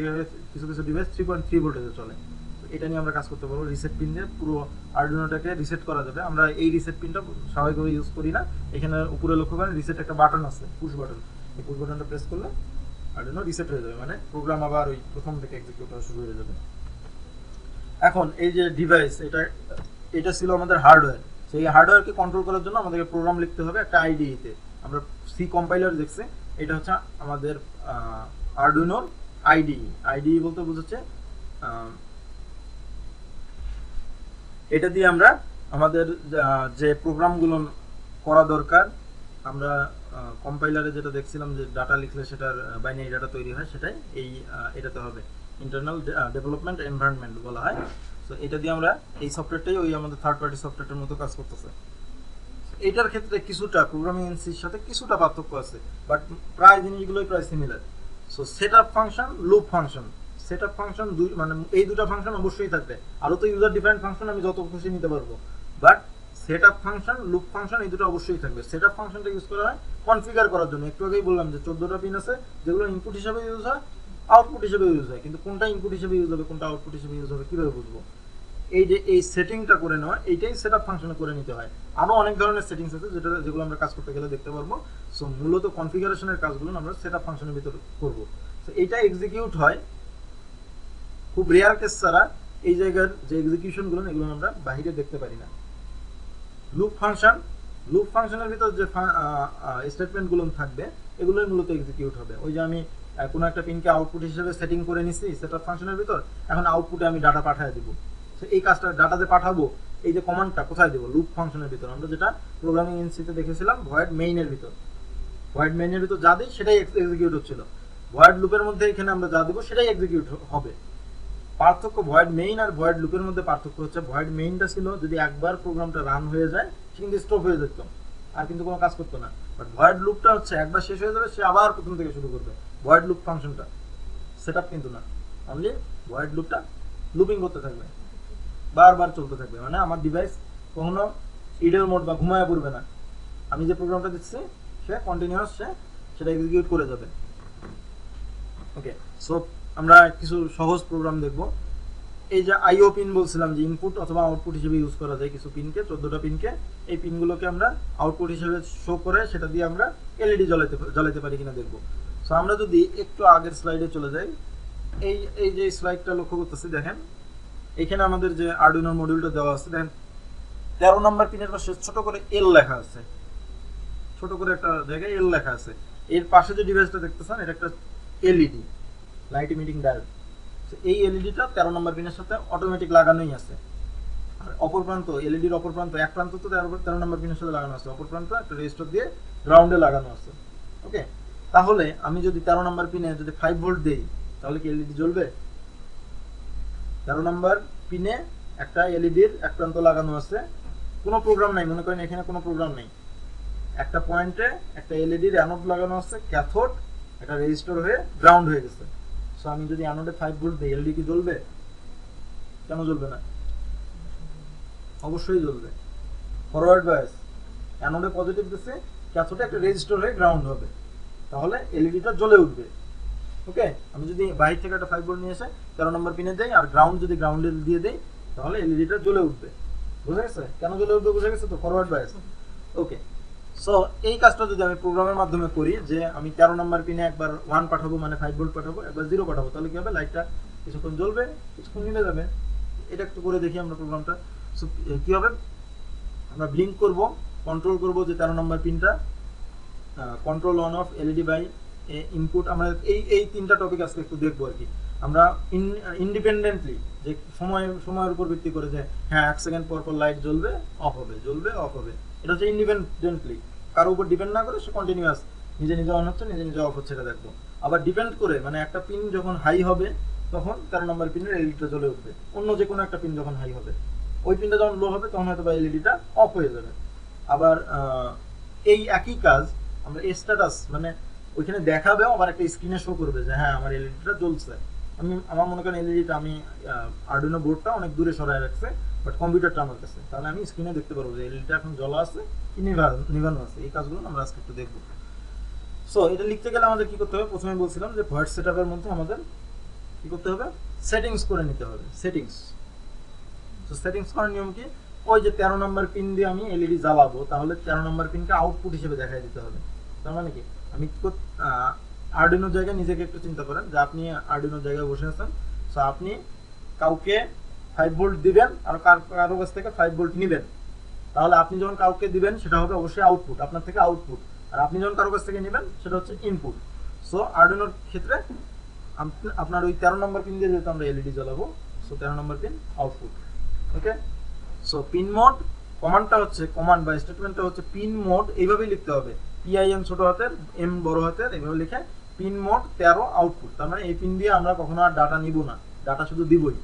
কিছু কিছু ডিভাইস 3.3 ভোল্টেজে চলে। এটা নিয়ে আমরা কাজ করতে পারবো। রিসেট পিন দিয়ে পুরো আরডুইনোটাকে রিসেট করা যাবে। আমরা এই রিসেট পিনটা স্বাভাবিকভাবে ইউজ করি না। এখানে উপরে লক্ষ্য করেন রিসেট একটা বাটন আছে, পুশ বাটন। এই পুশ বাটনটা প্রেস করলে আরডুইনো রিসেট হয়ে যাবে, মানে প্রোগ্রাম আবার ওই প্রথম থেকে এক্সিকিউট করা শুরু হয়ে যাবে। এখন এই যে ডিভাইস, এটা ছিল আমাদের হার্ডওয়্যার। সেই হার্ডওয়্যারকে কন্ট্রোল করার জন্য আমাদেরকে প্রোগ্রাম লিখতে হবে একটা আইডিইতে। আমরা সি কম্পাইলার দেখছি, এটা হচ্ছে আমাদের আরডুইনোর আইডিই বলতে বোঝাচ্ছে এটা দিয়ে আমরা আমাদের যে প্রোগ্রামগুলো করা দরকার, আমরা কম্পাইলারে যেটা দেখছিলাম যে ডাটা লিখলে সেটার বাইনারি ডাটা তৈরি হয়, সেটাই এটাতে হবে। ইন্টারনাল ডেভেলপমেন্ট এনভায়রনমেন্ট বলা হয়। সো এটা দিয়ে আমরা এই সফটওয়্যারটাই ওই আমাদের থার্ড পার্টি সফটওয়্যারের মতো কাজ করতেছে। এটার ক্ষেত্রে কিছুটা প্রোগ্রামিং এনসির সাথে কিছুটা পার্থক্য আছে, বাট প্রায় জিনিসগুলোই প্রায় similar. So setup function, loop function. Setup function মানে এই দুটো ফাংশন অবশ্যই থাকবে। আরো তো ইউজার ডিফাইন্ড ফাংশন আমি যত খুশি নিতে পারবো, but setup function, loop function এই দুটো অবশ্যই থাকবে। সেটআপ ফাংশনটা ইউজ করা হয় কনফিগার করার জন্য। একটু আগেই বললাম যে 14টা পিন আছে যেগুলো ইনপুট হিসেবে ইউজ হয়, আউটপুট হিসেবে ইউজ হয়, কিন্তু কোনটা ইনপুট হিসেবে ইউজ হবে কোনটা আউটপুট হিসেবে ইউজ হবে কিভাবে বুঝবো? এই যে এই সেটিংটা করে নেওয়া, এইটাই সেটআপ ফাংশনে করে নিতে হয়। আরো অনেক ধরনের সেটিংস আছে যেগুলো আমরা কাজ করতে গেলে দেখতে পারবো। সো মূলত কনফিগারেশনের কাজগুলো আমরা সেটআপ ফাংশনের ভিতর করব। সো এইটা এক্সিকিউট হয় খুব রেয়ার কেস ছাড়া। এই জায়গার যে এক্সিকিউশনগুলো এগুলো আমরা বাইরে দেখতে পারি না। লুপ ফাংশনের ভিতর যে স্টেটমেন্টগুলো থাকবে এগুলোই মূলত এক্সিকিউট হবে। ওই যে আমি কোনো একটা পিনকে আউটপুট হিসেবে সেটিং করে নিছি সেটআপ ফাংশনের ভিতর, এখন আউটপুটে আমি ডাটা পাঠিয়ে দিব। তো এই কাজটা ডাটা যে পাঠাবো, এই যে কমান্ডটা কোথায় দেব? লুপ ফাংশনের ভিতর। আমরা যেটা প্রোগ্রামিং এনসিতে দেখেছিলাম ভয়েড মেইনের ভিতর যা দিই সেটাই এক্সিকিউট হচ্ছিল। ভয়েড লুপের মধ্যে এখানে আমরা যা দেবো সেটাই এক্সিকিউট হবে। পার্থক্য ভয়েড মেইন আর ভয়েড লুপের মধ্যে পার্থক্য হচ্ছে ভয়েড মেইনটা ছিল যদি একবার প্রোগ্রামটা রান হয়ে যায় সে কিন্তু স্টপ হয়ে যেত আর কিন্তু কোনো কাজ করতো না, বাট ভয়েড লুপটা হচ্ছে একবার শেষ হয়ে যাবে সে আবার প্রথম থেকে শুরু করবে। ভয়েড লুপ ফাংশনটা সেটআপ কিন্তু না, অনলি ভয়েড লুপটা লুপিং করতে থাকবে, বারবার চলতে থাকবে। মানে আমার ডিভাইস কখনো ইডল মোড বা ঘুমায় পড়বে না। আমি যে প্রোগ্রামটা দিচ্ছি সে কন্টিনিউয়াস সেটা এক্সিকিউট করে যাবে। ওকে, সো আমরা কিছু সহজ প্রোগ্রাম দেখব। এই যে আইও পিন বলছিলাম যে ইনপুট অথবা আউটপুট হিসেবে ইউজ করা যায় কিছু পিনকে, 14টা পিনকে। এই পিনগুলোকে আমরা আউটপুট হিসেবে শো করে সেটা দিয়ে আমরা এলইডি জ্বালাতে পারি কিনা দেখব। সো আমরা যদি একটু আগের স্লাইডে চলে যাই, এই যে স্লাইডটা লক্ষ্য করতেছি, দেখেন এখানে আমাদের যে আরডুইনো মডিউলটা দেওয়া আছে, দেখেন 13 নম্বর পিনের পাশে ছোট করে এল লেখা আছে, ছোট করে একটা জায়গায় এল লেখা আছে। এর পাশে যে ডিভাইসটা দেখতেছেন এটা একটা এলইডি, লাইট ইমিটিং ডায়োড। এই এলইডিটা 13 নম্বর পিনের সাথে অটোমেটিক লাগানোই আছে। আর অপর প্রান্ত, এলইডির অপর প্রান্ত, এক প্রান্ত তো 13 নম্বর পিনের সাথে লাগানো আছে, অপর প্রান্ত একটা রেজিস্টার দিয়ে গ্রাউন্ডে লাগানো আছে। ওকে, তাহলে আমি যদি 13 নম্বর পিনে যদি 5 ভোল্ট দেই তাহলে কি এলইডি জ্বলবে? 13 নম্বর পিনে একটা এলইডির এক প্রান্ত লাগানো আছে, কোনো প্রোগ্রাম নাই, মনে করেন এখানে কোনো প্রোগ্রাম নেই। একটা পয়েন্টে একটা এলইডির অ্যানোড লাগানো আছে, ক্যাথোড একটা রেজিস্টার হয়ে গ্রাউন্ড হয়ে গেছে। সো আমি যদি অ্যানোডে 5 ভোল্ট দেই এলইডি কি জ্বলবে? কেন জ্বলবে না? অবশ্যই জ্বলবে। ফরওয়ার্ড বায়াস, অ্যানোডে পজিটিভ দিচ্ছে, ক্যাথোডে একটা রেজিস্টার হয়ে গ্রাউন্ড হবে। তাহলে এলইডিটা জ্বলে উঠবে। ওকে, আমি যদি বাইরে থেকে একটা 5 ভোল্ট নিয়ে এসে 13 নম্বর পিনে দেই আর গ্রাউন্ড যদি গ্রাউন্ডে দিয়ে দেই তাহলে এলইডিটা জ্বলে উঠবে। বুঝা গেছে কেন জ্বলে উঠবে? বুঝা গেছে তো? Forward bias. ওকে, সো এই কাজটা যদি আমি প্রোগ্রামের মাধ্যমে করি যে আমি 13 নম্বর পিনে একবার 1 পাঠাবো মানে 5 ভোল্ট পাঠাবো, একবার 0 পাঠাবো, তাহলে কি হবে? লাইটটা কিছুক্ষণ জ্বলবে, কিছুক্ষণ নিভে যাবে। এটা একটু করে দেখি আমরা প্রোগ্রামটা। সো কি হবে? আমরা ব্লিঙ্ক করব, কন্ট্রোল করব যে 13 নম্বর পিনটা, control on off LED by input. আমরা এই তিনটা টপিক আজকে একটু দেখবো আর কি। আমরা ইন্ডিপেন্ডেন্টলি যে সময়ের উপর ভিত্তি করে যে হ্যাঁ 1 সেকেন্ড পর পর লাইট জ্বলবে অফ হবে, জ্বলবে অফ হবে, এটা হচ্ছে ইন্ডিপেন্ডেন্টলি, কারোর উপর ডিপেন্ড না করে সে কন্টিনিউয়াস নিজে নিজে অন হচ্ছে, নিজে নিজে অফ হচ্ছে, এটা দেখবো। আবার ডিপেন্ড করে মানে একটা পিন যখন হাই হবে তখন 13 নম্বর পিনের এলইডিটা জ্বলে উঠবে, অন্য যে কোনো একটা পিন যখন হাই হবে। ওই পিনটা যখন লো হবে তখন হয়তো বা এলইডিটা অফ হয়ে যাবে। আবার এই একই কাজ আমরা স্ট্যাটাস মানে ওইখানে দেখাবেও, আবার একটা স্ক্রিনে শো করবে যে হ্যাঁ আমার এলইডিটা জ্বলছে। আমার মনে করেন এলইডিটা আমি আরডুইনো বোর্ডটা অনেক দূরে সরায় রাখছে, বাট কম্পিউটারটা আমার কাছে, তাহলে আমি স্ক্রিনে দেখতে পারবো যে এলইডিটা এখন জ্বলা আছে কি নিভানো আছে। এই কাজগুলো আমরা আজকে একটু দেখবো। সো এটা লিখতে গেলে আমাদের কি করতে হবে? প্রথমে বলছিলাম যে ভয়েড সেটআপের মধ্যে আমাদের কি করতে হবে? সেটিংস করে নিতে হবে। সেটিংস, তো সেটিংস করার নিয়ম কি? ওই যে 13 নম্বর পিন দিয়ে আমি এলইডি জ্বালাবো, তাহলে 13 নম্বর পিনকে আউটপুট হিসেবে দেখাই দিতে হবে। তার মানে কি? আমি আরডুইনো জায়গায় নিজেকে একটু চিন্তা করেন যে আপনি আরডুইনো জায়গায় বসে আছেন, সো আপনি কাউকে 5 ভোল্ট দিবেন আর কারো কাছ থেকে 5 ভোল্ট নেবেন। তাহলে আপনি যখন কাউকে দিবেন সেটা হবে অবশ্যই আউটপুট, আপনার থেকে আউটপুট, আর আপনি যখন কারো কাছ থেকে নেবেন সেটা হচ্ছে ইনপুট। সো আরডুইনোর ক্ষেত্রে আপনার ওই 13 নম্বর পিন দিয়ে যেহেতু আমরা এলইডি জ্বালাবো, সো 13 নম্বর পিন আউটপুট। ওকে, সো পিন মোড কমান্ডটা হচ্ছে, কমান্ড বা স্টেটমেন্টটা হচ্ছে পিন মোড, এইভাবেই লিখতে হবে। পিআইএন ছোট হাতের, এম বড় হাতের, এইভাবে লিখে পিন মোড 13 আউটপুট। তার মানে এই পিন দিয়ে আমরা কখনো আর ডাটা নিব না, ডাটা শুধু দিবই।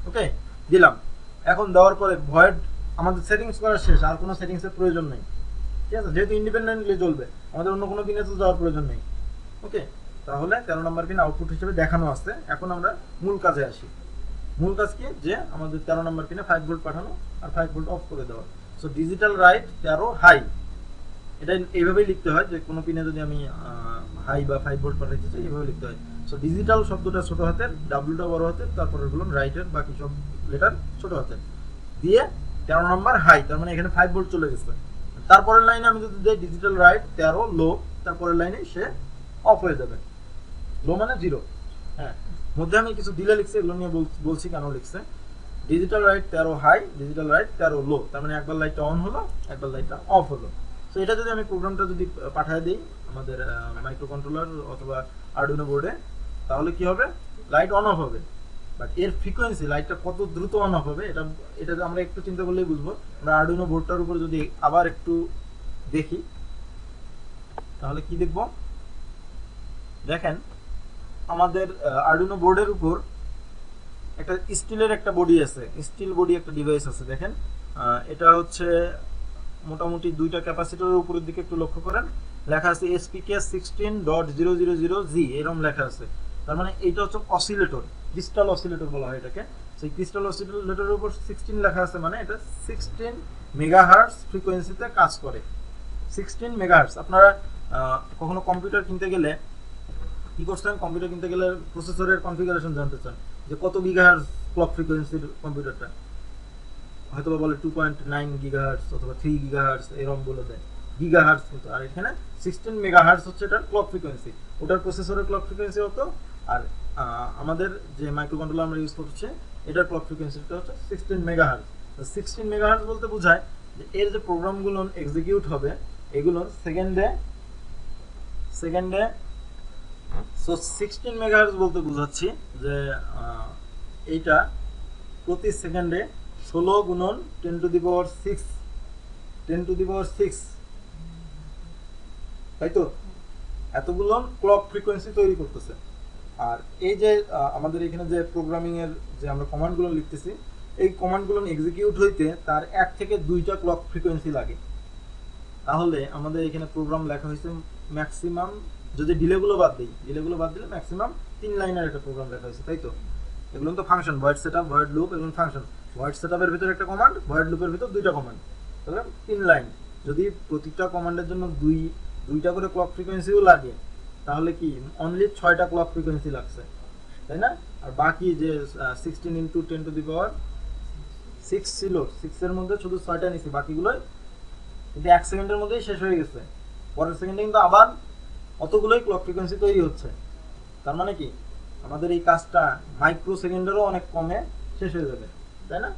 ওকে, দিলাম। এখন দেওয়ার পরে ভয়েড আমাদের সেটিংস করা শেষ, আর কোনো সেটিংসের প্রয়োজন নেই। ঠিক আছে, যেহেতু ইন্ডিপেন্ডেন্টলি চলবে, আমাদের অন্য কোনো পিনে তো যাওয়ার প্রয়োজন নেই। ওকে, তাহলে 13 নম্বর পিন আউটপুট হিসেবে দেখানো আছে। এখন আমরা মূল কাজে আসি। মূল কাজ কি? যে আমাদের 13 নম্বর পিনে 5 ভোল্ট পাঠানো আর 5 ভোল্ট অফ করে দেওয়া। সো ডিজিটাল রাইট 13 হাই, এটা এইভাবেই লিখতে হয় যে কোনো পিনে যদি আমি হাই বা 5 ভোল্ট পাঠাতে চাই এইভাবে লিখতে হয়। সো ডিজিটাল শব্দটা ছোট হাতের, ডাব্লিউটা বড় হাতের, তারপরে বলুন রাইটের বাকি সব লেটার ছোট হাতের দিয়ে 13 নম্বর হাই, তার মানে এখানে 5 ভোল্ট চলে গেছে। তারপরের লাইনে আমি যদি দেই ডিজিটাল রাইট 13 লো, তারপরের লাইনে সে অফ হয়ে যাবে। লো মানে 0। হ্যাঁ, মধ্যে আমি কিছু দিলে লিখছি, এগুলো নিয়ে বলছি কেন লিখছে। Digital write 13 high, digital write 13 low, তার মানে একবার লাইটটা অন হলো, একবার লাইটটা অফ হলো। সো এটা যদি আমি প্রোগ্রামটা যদি পাঠিয়ে দিই আমাদের মাইক্রো কন্ট্রোলার অথবা আরডুইনো বোর্ডে, তাহলে কি হবে? লাইট অন অফ হবে। বাট এর ফ্রিকোয়েন্সি, লাইটটা কত দ্রুত অন অফ হবে, এটা আমরা একটু চিন্তা করলেই বুঝবো। আমরা আরডুইনো বোর্ডটার উপর যদি আবার একটু দেখি তাহলে কি দেখব? দেখেন আমাদের আরডুইনো বোর্ডের উপর একটা স্টিলের একটা বডি আছে, স্টিল বডি একটা ডিভাইস আছে। দেখেন এটা হচ্ছে মোটামুটি দুইটা ক্যাপাসিটরের উপরের দিকে একটু লক্ষ্য করেন, লেখা আছে SPK 16.000G, এরকম লেখা আছে। তার মানে এইটা হচ্ছে অসিলেটর, ক্রিস্টাল অসিলেটর বলা হয় এটাকে। সেই ক্রিস্টাল অসিলেটরের উপর 16 লেখা আছে, মানে এটা 16 মেগাহার্টজ ফ্রিকোয়েন্সিতে কাজ করে। 16 মেগাহার্টজ। আপনারা কখনো কম্পিউটার কিনতে গেলে কি করছেন? কম্পিউটার কিনতে গেলে প্রসেসরের কনফিগারেশন জানতে চান যে কত গিগাহার্টজ ক্লক ফ্রিকোয়েন্সির কম্পিউটারটা, হয়তো বলে 2.9 গিগাহার্টজ অথবা 3 গিগাহার্টজ, এরকম বলে দেয় গিগাহার্টজ কিন্তু। আর এখানে 16 মেগাহার্টজ হচ্ছে এটার ক্লক ফ্রিকোয়েন্সি, ওটার প্রসেসরের ক্লক ফ্রিকোয়েন্সি হতো। আর আমাদের যে মাইক্রো কন্ট্রোলার আমরা ইউজ করছি এটার ক্লক ফ্রিকোয়েন্সিটা হচ্ছে 16 মেগাহার্টজ। 16 মেগাহার্টজ বলতে বোঝায় যে এর যে প্রোগ্রামগুলো এক্সিকিউট হবে এগুলো সেকেন্ডে সো 16 মেগাহার্টজ বলতে বোঝাচ্ছি যে এইটা প্রতি সেকেন্ডে 16 গুণন 10 টু দি পাওয়ার 6, তাই তো? এতগুলো ক্লক ফ্রিকোয়েন্সি তৈরি করতেছে। আর এই যে আমাদের এখানে যে প্রোগ্রামিং এর যে আমরা কমান্ডগুলো লিখতেছি, এই কমান্ডগুলো এক্সিকিউট হইতে তার 1 থেকে 2টা ক্লক ফ্রিকোয়েন্সি লাগে। তাহলে আমাদের এখানে প্রোগ্রাম লেখা হয়েছে ম্যাক্সিমাম, যদি ডিলেগুলো বাদ দিলে ম্যাক্সিমাম 3 লাইনের একটা প্রোগ্রাম লেখা হয়েছে, তাই তো? এগুলো তো function, void setup, void loop, এগুলো ফাংশন। ভয়েড সেটআপের ভিতর একটা কমান্ড, ভয়েড লুপের ভিতর 2টা কমান্ড, তাহলে 3 লাইন। যদি প্রতিটা কমান্ডের জন্য দুইটা করে ক্লক ফ্রিকোয়েন্সিও লাগে তাহলে কি অনলি 6টা ক্লক ফ্রিকোয়েন্সি লাগছে, তাই না? আর বাকি যে 16 ইনটু 10 টু দি পাওয়ার 6 ছিল, 6 এর মধ্যে শুধু 6টা নিছি, বাকিগুলোই কিন্তু 1 সেকেন্ডের মধ্যেই শেষ হয়ে গেছে। পরের সেকেন্ডে কিন্তু আবার অতগুলোই ক্লক ফ্রিকোয়েন্সি তৈরি হচ্ছে। তার মানে কি আমাদের এই কাজটা মাইক্রো সেকেন্ডেরও অনেক কমে শেষ হয়ে যাবে, তাই না?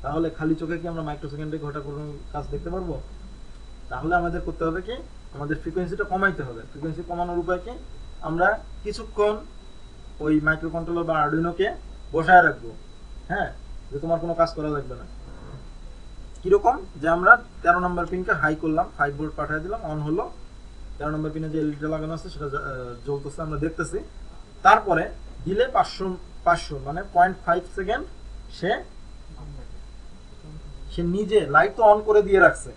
তাহলে খালি চোখে কি আমরা মাইক্রো সেকেন্ডে ঘটা কোনো কাজ দেখতে পারবো? তাহলে আমাদের করতে হবে কি, আমাদের ফ্রিকোয়েন্সিটা কমাইতে হবে। ফ্রিকোয়েন্সি কমানোর উপায় কি, আমরা কিছুক্ষণ ওই মাইক্রো কন্ট্রোলার বা আরডুইনোকে বসায় রাখবো, হ্যাঁ, যে তোমার কোনো কাজ করা লাগবে না। কিরকম, যে আমরা 13 নম্বর পিনকে হাই করলাম, 5 ভোল্ট পাঠিয়ে দিলাম, অন হলো, 13 নম্বর পিনে যে এলইডি লাগানো আছে সেটা জ্বলতেছে, আমরা দেখতেছি। তারপরে দিলে 500 মানে 0.5 সেকেন্ড সে নিজে লাইট তো অন করে দিয়ে রাখছে,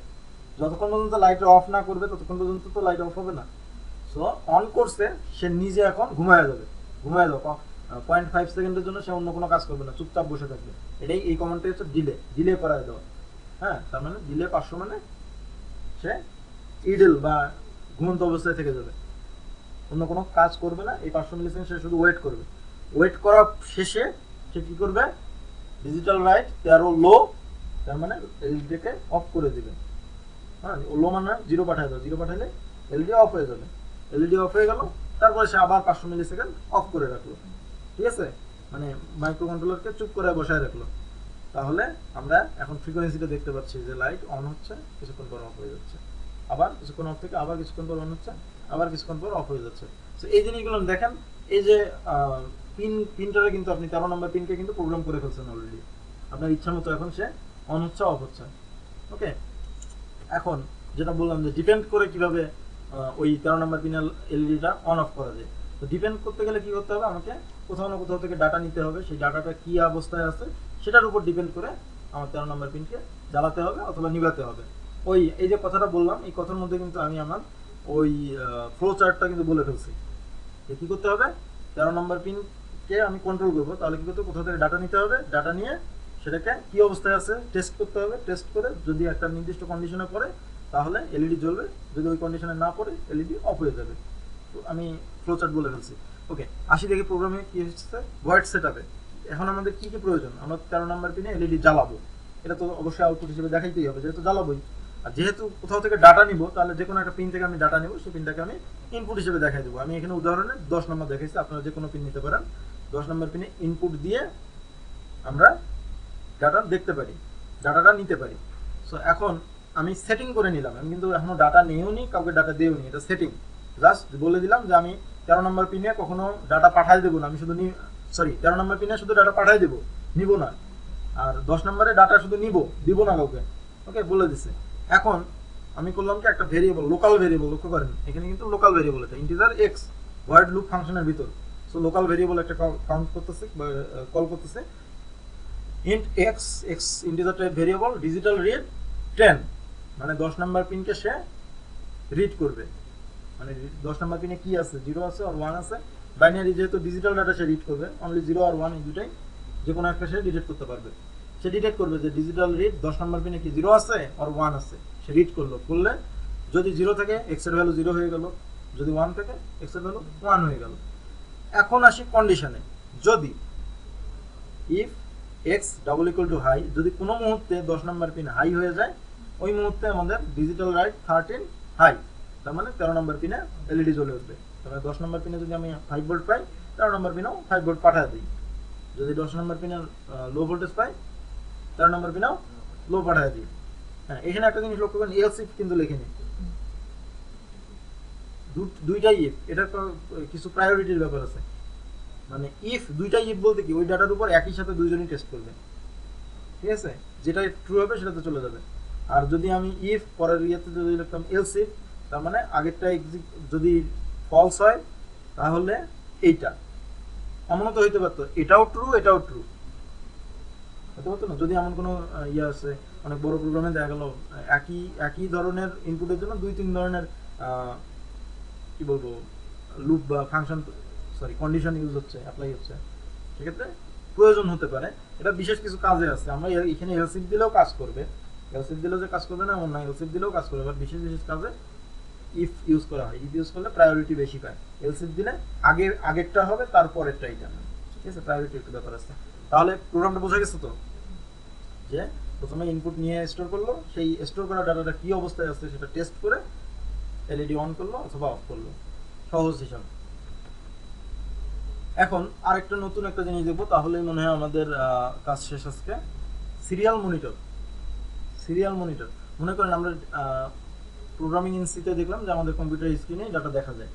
যতক্ষণ পর্যন্ত লাইট অফ না করবে ততক্ষণ পর্যন্ত তো লাইট অফ হবে না। সো অন করছে, সে নিজে এখন ঘুমায় যাবে, 0.5 সেকেন্ডের জন্য সে অন্য কোনো কাজ করবে না, চুপচাপ বসে থাকবে। এটাই এই কমান্ডটা হচ্ছে ডিলে করায় দেওয়া। হ্যাঁ, তার মানে দিলে 500 মানে সে ইডল বা ঘুমন্ত অবস্থায় থেকে যাবে, অন্য কোনো কাজ করবে না। এই 500 মিলি সেকেন্ড সে শুধু ওয়েট করবে। ওয়েট করা শেষে সে কি করবে, ডিজিটাল লাইট 13 লো, তার মানে এলইডিকে অফ করে দিবে। হ্যাঁ, লো মানে 0 পাঠিয়ে দাও, 0 পাঠালে এলইডি অফ হয়ে যাবে। এলইডি অফ হয়ে গেল, তারপরে সে আবার 500 মিলি সেকেন্ড অফ করে রাখলো, ঠিক আছে? মানে মাইক্রো কন্ট্রোলারকে চুপ করে বসায় রাখলো। তাহলে আমরা এখন ফ্রিকোয়েন্সিটা দেখতে পাচ্ছি যে লাইট অন হচ্ছে, কিছুক্ষণ পর অফ হয়ে যাচ্ছে, আবার কিছুক্ষণ অফ থেকে আবার কিছুক্ষণ পর অন হচ্ছে, আবার কিছুক্ষণ পর অফ হয়ে যাচ্ছে। তো এই জিনিসগুলো দেখেন, এই যে পিনটারে কিন্তু আপনি 13 নম্বর পিনকে কিন্তু প্রোগ্রাম করে ফেলছেন অলরেডি, আপনার ইচ্ছা মতো এখন সে অন হচ্ছে অফ হচ্ছে। ওকে, এখন যেটা বললাম যে ডিপেন্ড করে কিভাবে ওই 13 নম্বর পিনের এলইডিটা অন অফ করা যায়। তো ডিপেন্ড করতে গেলে কি করতে হবে, আমাকে কোথাও না কোথাও থেকে ডাটা নিতে হবে, সেই ডাটাটা কি অবস্থায় আছে সেটার উপর ডিপেন্ড করে আমার 13 নম্বর পিনকে জ্বালাতে হবে অথবা নিভাতে হবে। ওই এই যে কথাটা বললাম, এই কথার মধ্যে কিন্তু আমি আমার ওই ফ্লো চার্টটা কিন্তু বলে ফেলছি যে কী করতে হবে। 13 নম্বর পিনকে আমি কন্ট্রোল করবো, তাহলে কী করতে হবে, কোথাও থেকে ডাটা নিতে হবে, ডাটা নিয়ে সেটাকে কী অবস্থায় আছে টেস্ট করতে হবে। টেস্ট করে যদি একটা নির্দিষ্ট কন্ডিশনে পড়ে তাহলে এলইডি জ্বলবে, যদি ওই কন্ডিশনে না পড়ে এলইডি অফ হয়ে যাবে। তো আমি ফ্লো চার্ট বলে ফেলছি। ওকে, আসি দেখি প্রোগ্রামে কি হচ্ছে ভয়েড সেটআপে। এখন আমাদের কি কি প্রয়োজন, আমরা 13 নম্বর পিনে এলইডি জ্বালাবো, এটা তো অবশ্যই আউটপুট হিসেবে দেখাইতেই হবে, যেহেতু জ্বালাবোই। আর যেহেতু কোথাও থেকে ডাটা নিব, তাহলে যে কোনো একটা পিন থেকে আমি ডাটা নিব, সেই পিনটাকে আমি ইনপুট হিসেবে দেখাই দেবো। আমি এখানে উদাহরণে 10 নম্বর দেখাইছি, আপনারা যে কোনো পিন নিতে পারেন। 10 নম্বর পিনে ইনপুট দিয়ে আমরা ডাটা দেখতে পারি, ডাটাটা নিতে পারি। সো এখন আমি সেটিং করে নিলাম, আমি কিন্তু এখনো ডাটা নিয়েও নি, কাউকে ডাটা দিয়েও নি, এটা সেটিং। জাস্ট বলে দিলাম যে আমি 13 নম্বর পিনে কখনো ডাটা পাঠাই দেবো না, আমি শুধু 13 নম্বর পিনে শুধু ডাটা পাঠাই দেবো, নিব না। আর 10 নম্বরে ডাটা শুধু নিব, দিব না কাউকে। ওকে, বলে দিছে। এখন আমি করলাম কি, একটা ভেরিয়েবল, লোকাল ভেরিয়েবল, লক্ষ্য করেন এখানে কিন্তু লোকাল ভেরিয়েবল, এটা ইন্টিজার এক্স ভয়েড লুপ ফাংশনের ভিতর। সো লোকাল ভেরিয়েবল একটা কাউন্ট করতেছে বা কল করতেছে, int x, x integer type variable, digital read 10, মানে 10 নাম্বার পিনকে সে রিড করবে। মানে 10 নাম্বার পিনে কি আছে, 0 আছে আর 1 আছে, বাইনারি যেহেতু ডিজিটাল ডাটা সে রিড করবে, অনলি 0 আর 1 এই দুটাই, যে কোনো একটা সে ডিটেক্ট করতে পারবে। সে ডিটেক্ট করবে যে ডিজিটাল রিড 10 নাম্বার পিনে কি 0 আছে আর 1 আছে, সে রিড করলে যদি 0 থেকে x এর ভ্যালু 0 হয়ে গেল, যদি 1 থেকে x এর ভ্যালু 1 হয়ে গেল। এখন আসি কন্ডিশনে, যদি if x double equal to high, যদি কোনো মুহূর্তে 10 নম্বর পিন হাই হয়ে যায়, ওই মুহূর্তে আমাদের ডিজিটাল রাইট 13 হাই, তার মানে 13 নম্বর পিনে এলইডি জ্বলে উঠবে। তাহলে 10 নম্বর পিনে যদি আমি 5 ভোল্ট পাই, 13 নম্বর পিনেও 5 ভোল্ট পাঠিয়ে দিই। যদি 10 নম্বর পিনে লো ভোল্টেজ পাই, 13 নম্বর পিনেও লো পাঠিয়ে দিই। হ্যাঁ, এখানে একটা জিনিস লক্ষ্য করেন, এলস ইফ কিন্তু লেখিনি, দুইটাই ইফ, এটা কিছু প্রায়োরিটির ব্যাপার আছে। মানে ইফ দুইটা ইফ বলতে কি, ওই ডাটার উপর একই সাথে দুইজনই টেস্ট করবে, ঠিক আছে? যেটা ট্রু হবে সেটাতে চলে যাবে। আর যদি আমি ইফ পরের ইয়েতে যদি লিখতাম এলস ইফ, তার মানে আগেরটা যদি ফলস হয় তাহলে এইটা এমনও তো হইতে পারতো, এটাও ট্রু এটাও ট্রু হতে পারতো না। যদি এমন কোনো ইয়ে আছে, অনেক বড় প্রোগ্রামে দেখা গেল একই ধরনের ইনপুটের জন্য 2-3 ধরনের কি বলবো লুপ বা ফাংশন, কন্ডিশন ইউজ হচ্ছে, অ্যাপ্লাই হচ্ছে, সেক্ষেত্রে প্রয়োজন হতে পারে। এটা বিশেষ কিছু কাজে আছে, আমরা এখানে এলসিফ দিলেও কাজ করবে, এলসিফ দিলেও যে কাজ করবে না এমন না, এলসিফ দিলেও কাজ করবে, বাট বিশেষ বিশেষ কাজে ইফ ইউজ করা হয়, ইফ ইউজ করলে প্রায়োরিটি বেশি পায়। এলস ইফ দিলে আগেরটা হবে, তারপরেরটা এটা, ঠিক আছে, প্রায়োরিটি একটু ব্যাপার আছে। তাহলে প্রোগ্রামটা বোঝা গেছে তো, যে প্রথমে ইনপুট নিয়ে স্টোর করলো, সেই স্টোর করা ডাটাটা কি অবস্থায় আছে সেটা টেস্ট করে এলইডি অন করলো অথবা অফ করলো, সহজ হিসাব। এখন আরেকটা নতুন একটা জিনিস দেখবো, তাহলেই মনে হয় আমাদের কাজ শেষ আজকে। Serial monitor. সিরিয়াল মনিটর, মনে করেন আমরা প্রোগ্রামিং ইন সিতে দেখলাম যে আমাদের কম্পিউটার স্ক্রিনে ডাটা দেখা যায়।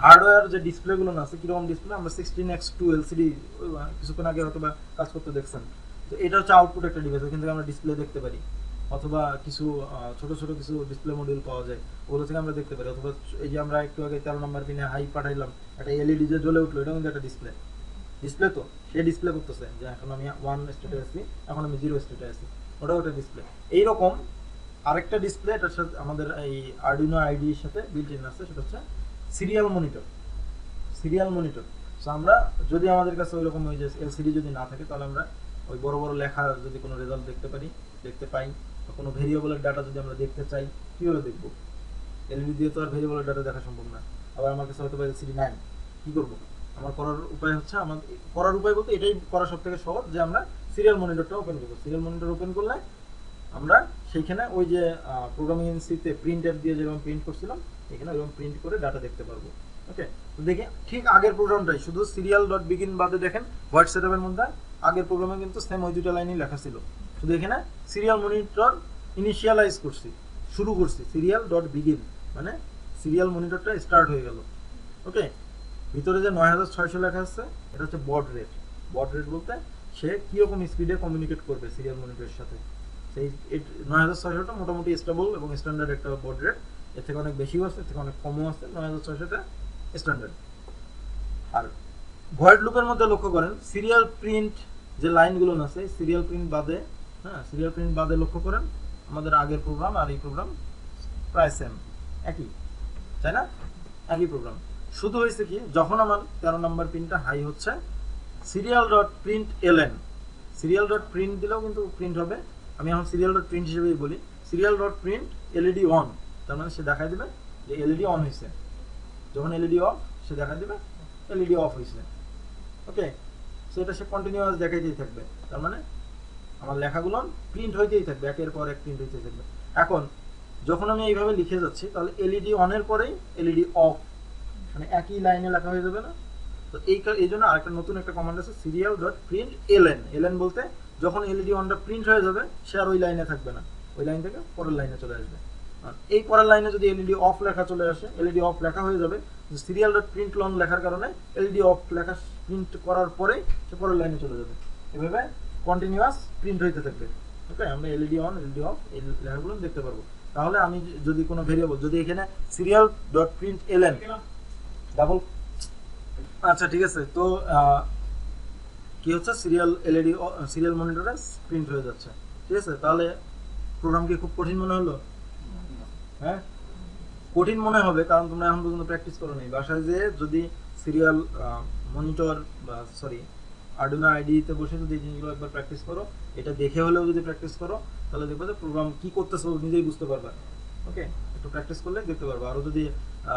হার্ডওয়্যার যে ডিসপ্লেগুলো আছে, কিরকম ডিসপ্লে, আমরা 16:2 এলসিডি কিছুক্ষণ আগে হয়তো বা কাজ করতে দেখছেন। তো এটা হচ্ছে আউটপুট একটা ডিভাইস, ওখান থেকে আমরা ডিসপ্লে দেখতে পারি, অথবা কিছু ছোট ছোট কিছু ডিসপ্লে মডিউল পাওয়া যায়, ওগুলো থেকে আমরা দেখতে পারি। অথবা এই যে আমরা একটু আগে 13 নম্বর পিনে হাই পাঠাইলাম, একটা এলইডি যে জ্বলে উঠলো, এটা কিন্তু একটা ডিসপ্লে। ডিসপ্লে তো সে ডিসপ্লে করতেছে যে এখন আমি 1 স্টেটে আছি, এখন আমি 0 স্টেটে আছি, ওটাও একটা ডিসপ্লে। এইরকম আরেকটা ডিসপ্লে, এটার সাথে আমাদের এই আরডুইনো আইডি এর সাথে বিল্ট ইন আছে, সেটা হচ্ছে serial monitor. Serial monitor. So আমরা যদি আমাদের কাছে ওইরকম ওই যে এলসিডি যদি না থাকে, তাহলে আমরা ওই বড় বড় লেখা যদি কোনো রেজাল্ট দেখতে পাই, বা কোনো ভেরিয়েবলের ডাটা যদি আমরা দেখতে চাই, কীভাবে দেখবো? এলইডি দিয়ে তো আর ভেরিয়েবলের ডাটা দেখা সম্ভব না। আবার আমার কাছে হয়তো বা এলসিডি নাই, কী করবো? আমার করার উপায় হচ্ছে, করার উপায় বলতে এটাই করা সব থেকে সহজ, যে আমরা সিরিয়াল মনিটরটা ওপেন করবো। সিরিয়াল মনিটর ওপেন করলে আমরা সেইখানে ওই যে প্রোগ্রামিং ইন সিতে প্রিন্ট অ্যাপ দিয়ে যেরকম প্রিন্ট করছিলাম, এখানে এরকম প্রিন্ট করে ডাটা দেখতে পারবো। ওকে, তো দেখি ঠিক আগের প্রোগ্রামটাই, শুধু সিরিয়াল ডট বিগিন বাদে দেখেন হোয়াইট সেটআপের মধ্যে আগের প্রোগ্রামে কিন্তু সেম ওই দুটো লাইনই লেখা ছিল, শুধু এখানে সিরিয়াল মনিটর ইনিশিয়ালাইজ করছি, শুরু করছি সিরিয়াল ডট বিগিন, মানে সিরিয়াল মনিটরটা স্টার্ট হয়ে গেল। ওকে, ভিতরে যে 9600 লেখা আছে, এটা হচ্ছে বড রেট। বড রেট বলতে সে কীরকম স্পিডে কমিউনিকেট করবে সিরিয়াল মনিটরের সাথে। সেই 9600টা মোটামুটি স্টেবল এবং স্ট্যান্ডার্ড একটা বড রেট। এর থেকে অনেক বেশিও আছে, এর থেকে অনেক কমও আছে, 9600টা স্ট্যান্ডার্ড। আর ভয়েড লুপের মধ্যে লক্ষ্য করেন সিরিয়াল প্রিন্ট যে লাইনগুলো আছে, সিরিয়াল প্রিন্ট বাদে, হ্যাঁ, সিরিয়াল প্রিন্ট বাদে লক্ষ্য করেন আমাদের আগের প্রোগ্রাম আর এই প্রোগ্রাম প্রায় সেম, একই, তাই না? একই প্রোগ্রাম। শুধু হয়েছে কি, যখন আমার 13 নম্বর পিনটা হাই হচ্ছে, serial dot print LN, serial dot প্রিন্ট দিলেও কিন্তু প্রিন্ট হবে। আমি এখন সিরিয়াল ডট প্রিন্ট হিসেবেই বলি, serial dot print LED on, তার মানে সে দেখাই দিবে যে এলইডি অন হয়েছে। যখন এলইডি অফ, সে দেখাই দিবে এলইডি অফ হয়েছে। ওকে, সো এটা সে কন্টিনিউয়াস দেখাইতেই থাকবে, তার মানে আমার লেখাগুলো প্রিন্ট হইতেই থাকবে, একের পর এক প্রিন্ট হইতেই থাকবে। এখন যখন আমি এইভাবে লিখে যাচ্ছি, তাহলে এলইডি অনের পরেই এলইডি অফ, মানে একই লাইনে লেখা হয়ে যাবে না? তো এই জন্য আরেকটা নতুন একটা কমান্ড আছে, serial dot print LN. LN বলতে যখন এলইডি অনটা প্রিন্ট হয়ে যাবে, সে আর ওই লাইনে থাকবে না, ওই লাইন থেকে পরের লাইনে চলে আসবে। এই পরের লাইনে যদি এলইডি অফ লেখা চলে আসে, এলইডি অফ লেখা হয়ে যাবে, সিরিয়াল ডট প্রিন্ট অন লেখার কারণে এলইডি অফ লেখা প্রিন্ট করার পরেই সে পরের লাইনে চলে যাবে। এভাবে কন্টিনিউয়াস প্রিন্ট হইতে থাকবে। ওকে, আমরা এলইডি অন, এলইডি অফ এই লেখাগুলো দেখতে পারবো। তাহলে আমি যদি কোনো ভেরিয়েবল, যদি এখানে serial dot print LN double, আচ্ছা ঠিক আছে, তো কি হচ্ছে, সিরিয়াল এলইডি সিরিয়াল মনিটরে প্রিন্ট হয়ে যাচ্ছে, ঠিক আছে। তাহলে প্রোগ্রাম কি খুব কঠিন মনে হলো? হ্যাঁ, কঠিন মনে হবে, কারণ তোমরা এখন পর্যন্ত প্র্যাকটিস করো নাই। বাসায় যে যদি সিরিয়াল মনিটর বা সরি আরডুইনো আইডিতে বসে যদি এই জিনিসগুলো একবার প্র্যাকটিস করো, এটা দেখে হলেও যদি প্র্যাকটিস করো, তাহলে দেখবে যে প্রোগ্রাম কি করতেছে নিজেই বুঝতে পারবে। ওকে, একটু প্র্যাকটিস করলে দেখতে পারবো। আরও যদি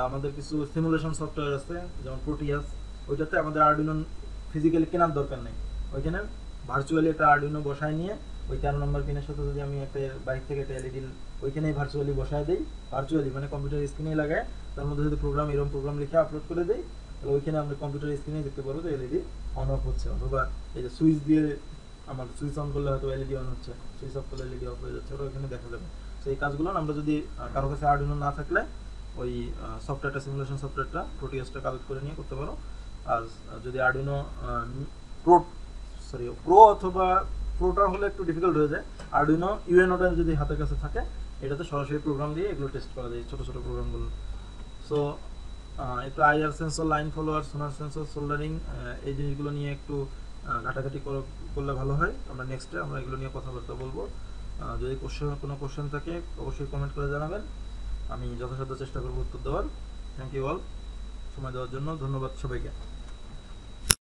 আমাদের কিছু সিমুলেশন সফটওয়্যার আছে, যেমন প্রোটিয়াস, ওইটাতে আমাদের আরডুইনো ফিজিক্যালি কেনার দরকার নেই, ওইখানে ভার্চুয়ালি একটা আরডুইনো বসায় নিয়ে ওই 13 নম্বর পিনের সাথে যদি আমি একটা বাইক থেকে একটা এলইডি ওইখানেই ভার্চুয়ালি বসায় দিই, ভার্চুয়ালি মানে কম্পিউটার স্ক্রিনেই লাগায়, তার মধ্যে যদি প্রোগ্রাম এরকম প্রোগ্রাম লিখে আপলোড করে দিই, তাহলে ওইখানে আমরা কম্পিউটার স্ক্রিনে দেখতে পারবো যে এলইডি অন অফ হচ্ছে, অথবা এই যে সুইচ দিয়ে আমার সুইচ অন করলে হয়তো এলইডি অন হচ্ছে, সুইচ অফ করলে এলইডি অফ হয়ে যাচ্ছে, ওটা ওইখানে দেখা যাবে। তো এই কাজগুলো আমরা যদি কারো কাছে আরডুইনো না থাকলে ওই সফটওয়্যারটা, সিমুলেশন সফটওয়্যারটা প্রোটিয়াসটা কালেক্ট করে নিয়ে করতে পারো। আর যদি আরডুইনো প্রো অথবা প্রোটা হলে একটু ডিফিকাল্ট হয়ে যায়, আরডুইনো ইউএনওটা যদি হাতের কাছে থাকে, এটাতে সরাসরি প্রোগ্রাম দিয়ে এগুলো টেস্ট করা যায়, ছোটো ছোটো প্রোগ্রামগুলো। সো একটু আইআর সেন্সর, লাইন ফলোয়ার, সোনার সেন্সর, সোল্ডারিং, এই জিনিসগুলো নিয়ে একটু ঘাটাঘাটি করলে ভালো হয়। আমরা নেক্সটে আমরা এগুলো নিয়ে কথাবার্তা বলবো। যদি কোনো কোশ্চেন থাকে অবশ্যই কমেন্ট করে জানাবেন, আমি যথাসাধ্য চেষ্টা করবো উত্তর দেওয়ার। থ্যাংক ইউ অল, সময় দেওয়ার জন্য ধন্যবাদ সবাইকে।